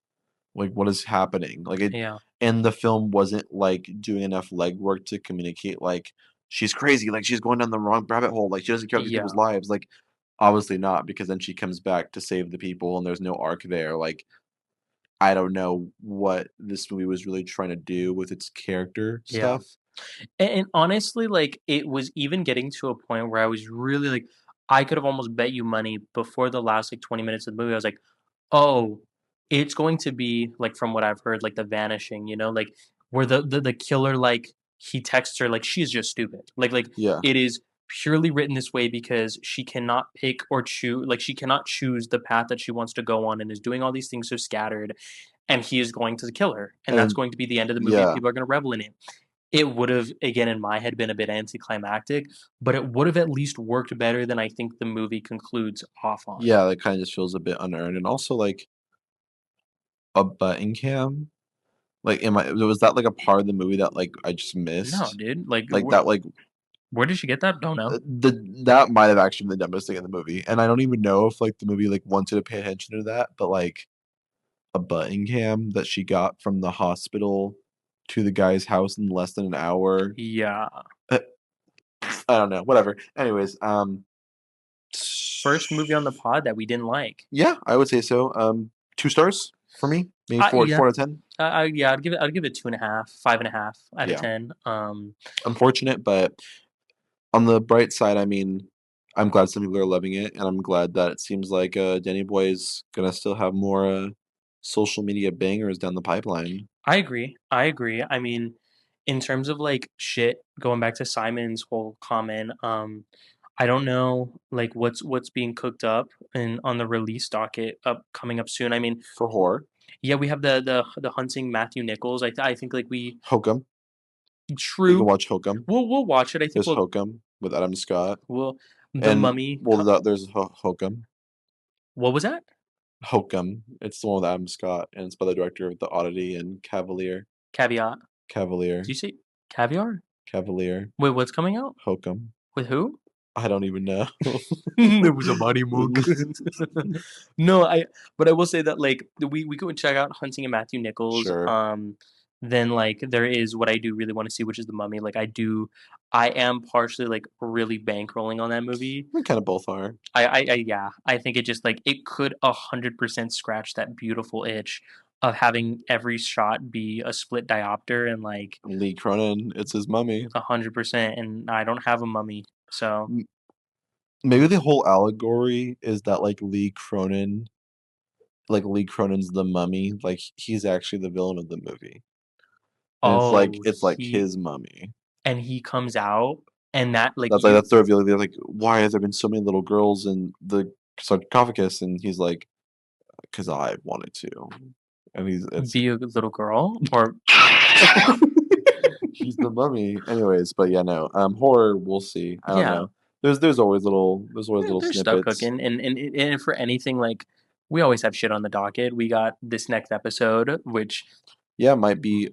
what is happening? Like it yeah, and the film wasn't like doing enough legwork to communicate like she's crazy, like she's going down the wrong rabbit hole, like she doesn't care about these people's yeah, lives. Like obviously not, because then she comes back to save the people and there's no arc there. Like I don't know what this movie was really trying to do with its character yeah. stuff. And honestly, like, it was even getting to a point where I was really, like I could have almost bet you money before the last, like, 20 minutes of the movie, I was like, "Oh, it's going to be, like, from what I've heard, like, The Vanishing," you know, like, where the killer, like, he texts her, like, she's just stupid. Yeah. It is purely written this way because she cannot pick or choose like, she cannot choose the path that she wants to go on and is doing all these things so scattered, and he is going to kill her, and that's And going to be the end of the movie, and yeah. people are gonna revel in it. It would've, again, in my head, been a bit anticlimactic, but it would've at least worked better than I think the movie concludes off on. Yeah, that kinda just feels a bit unearned, and also, like, a button cam? Like, am I was that, like, a part of the movie that, like, I just No, missed? dude, like, Like, that, like, where did she get that? Don't know. that might have actually been the dumbest thing in the movie, and I don't even know if, like, the movie, like, wanted to pay attention to that, but, like, a button cam that she got from the hospital to the guy's house in less than an hour. Yeah. Uh, I don't know, whatever. Anyways, First movie on the pod that we didn't like. yeah, I would say so. 2 stars for me. Maybe four Yeah, 4 out of 10. yeah, I'd give it 2.5, 5.5 out of Yeah, 10. unfortunate, but on the bright side, I mean, I'm glad some people are loving it, and I'm glad that it seems like Danny Boy is gonna still have more social media bangers down the pipeline. I agree. I agree. I mean, in terms of like shit, going back to Simon's whole comment, I don't know like what's being cooked up and on the release docket up coming up soon. I mean, For horror, yeah, we have the hunting Matthew Nichols. I think like we Hokum. We can true. watch Hokum. We'll watch it. I think There's Hokum with Adam Scott, we'll the and Mummy. well, there's Hokum. What was that? Hokum. It's the one with Adam Scott, and it's by the director of The Oddity and Cavalier. Caveat. Do Cavalier. you say caviar? Cavalier. Wait, what's coming out? Hokum. With who? I don't even know. It was a body mug. No, but I will say that like we go and check out Hunting and Matthew Nichols. Sure. Then like there is what I do really want to see, which is the Mummy. I am partially like really bankrolling on that movie. We kind of both are. Yeah, I think it just like it could 100% scratch that beautiful itch of having every shot be a split diopter and like Lee Cronin, it's his mummy. 100%. And I don't have a mummy, so M- Maybe the whole allegory is that Lee Cronin's the mummy, like he's actually the villain of the movie. And oh it's like he his mummy. and he comes out and that like That's the reveal. They're like, why have there been so many little girls in the sarcophagus? And he's like, because I wanted to. And it's be a little girl or he's the mummy. Anyways, but yeah, no. Horror, we'll see. I don't yeah, know. There's always little there's stuff snippets. cooking and for anything like we always have shit on the docket. We got this next episode, which Yeah, might be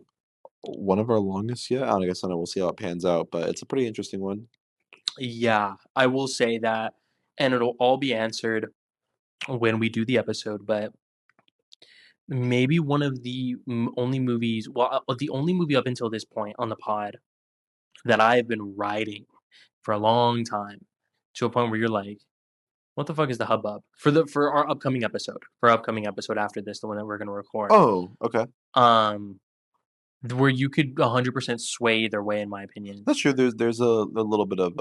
one of our longest yet. I guess I don't know. We'll see how it pans out, but it's a pretty interesting one. yeah, I will say that, and it'll all be answered when we do the episode. But maybe one of the only movies, well, the only movie up until this point on the pod that I've been writing for a long time, to a point where you're like, what the fuck is the hubbub for our upcoming episode? For our upcoming episode after this, the one that we're gonna record. Oh, okay. Um, where you could 100% sway either way, in my opinion. That's true. There's a little bit of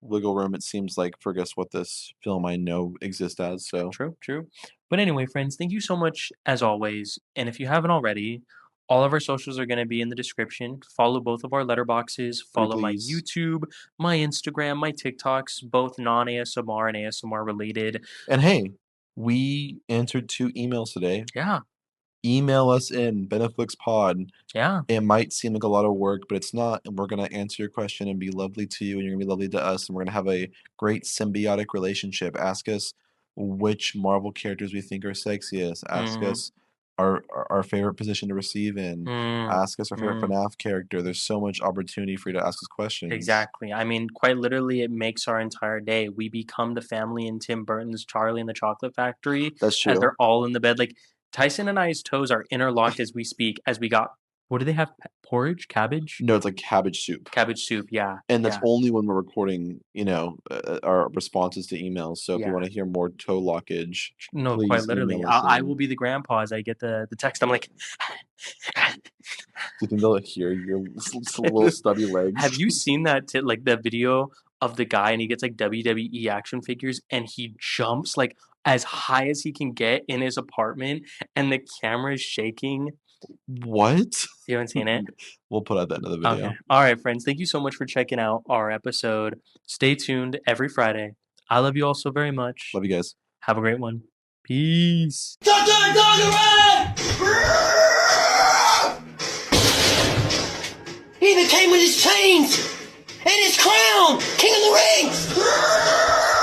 wiggle room, it seems like, for guess what this film I know exists as. So True, true. But anyway, friends, thank you so much as always. And if you haven't already, all of our socials are going to be in the description. Follow both of our letterboxes. pretty Follow my please. YouTube, my Instagram, my TikToks, both non ASMR and ASMR related. And hey, we answered 2 emails today. Yeah, Email us in beneflickspod. yeah. It might seem like a lot of work, but it's not. And we're gonna answer your question and be lovely to you, and you're gonna be lovely to us, and we're gonna have a great symbiotic relationship. Ask us which Marvel characters we think are sexiest. Ask Mm, us our favorite position to receive in. mm, Ask us our favorite mm. FNAF character. There's so much opportunity for you to ask us questions. Exactly. I mean, quite literally, it makes our entire day. We become the family in Tim Burton's Charlie and the Chocolate Factory That's as true. they're all in the bed. Like Tyson and I's toes are interlocked as we speak. As we got, what do they have? Porridge, cabbage, No, it's like cabbage soup. cabbage soup. Yeah, And that's yeah, only when we're recording, our responses to emails. So if you yeah. want to hear more toe lockage, No, quite please literally. email us I will in. be the grandpa as I get the text. I'm like, Do you think they'll hear your little stubby have legs? you seen that like the video of the guy and he gets like WWE action figures and he jumps like as high as he can get in his apartment and the camera is shaking. What? You haven't seen it? We'll put out that another Okay. video. All right, friends. Thank you so much for checking out our episode. Stay tuned every Friday. I love you all so very much. Love you guys. Have a great one. Peace. He that came with his chains and his crown, King of the Rings.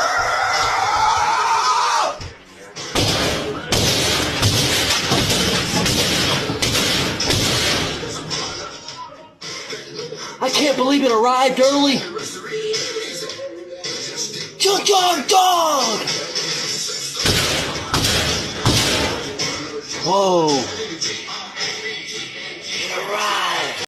I can't believe it arrived early. Junkyard Dog! Whoa. It arrived.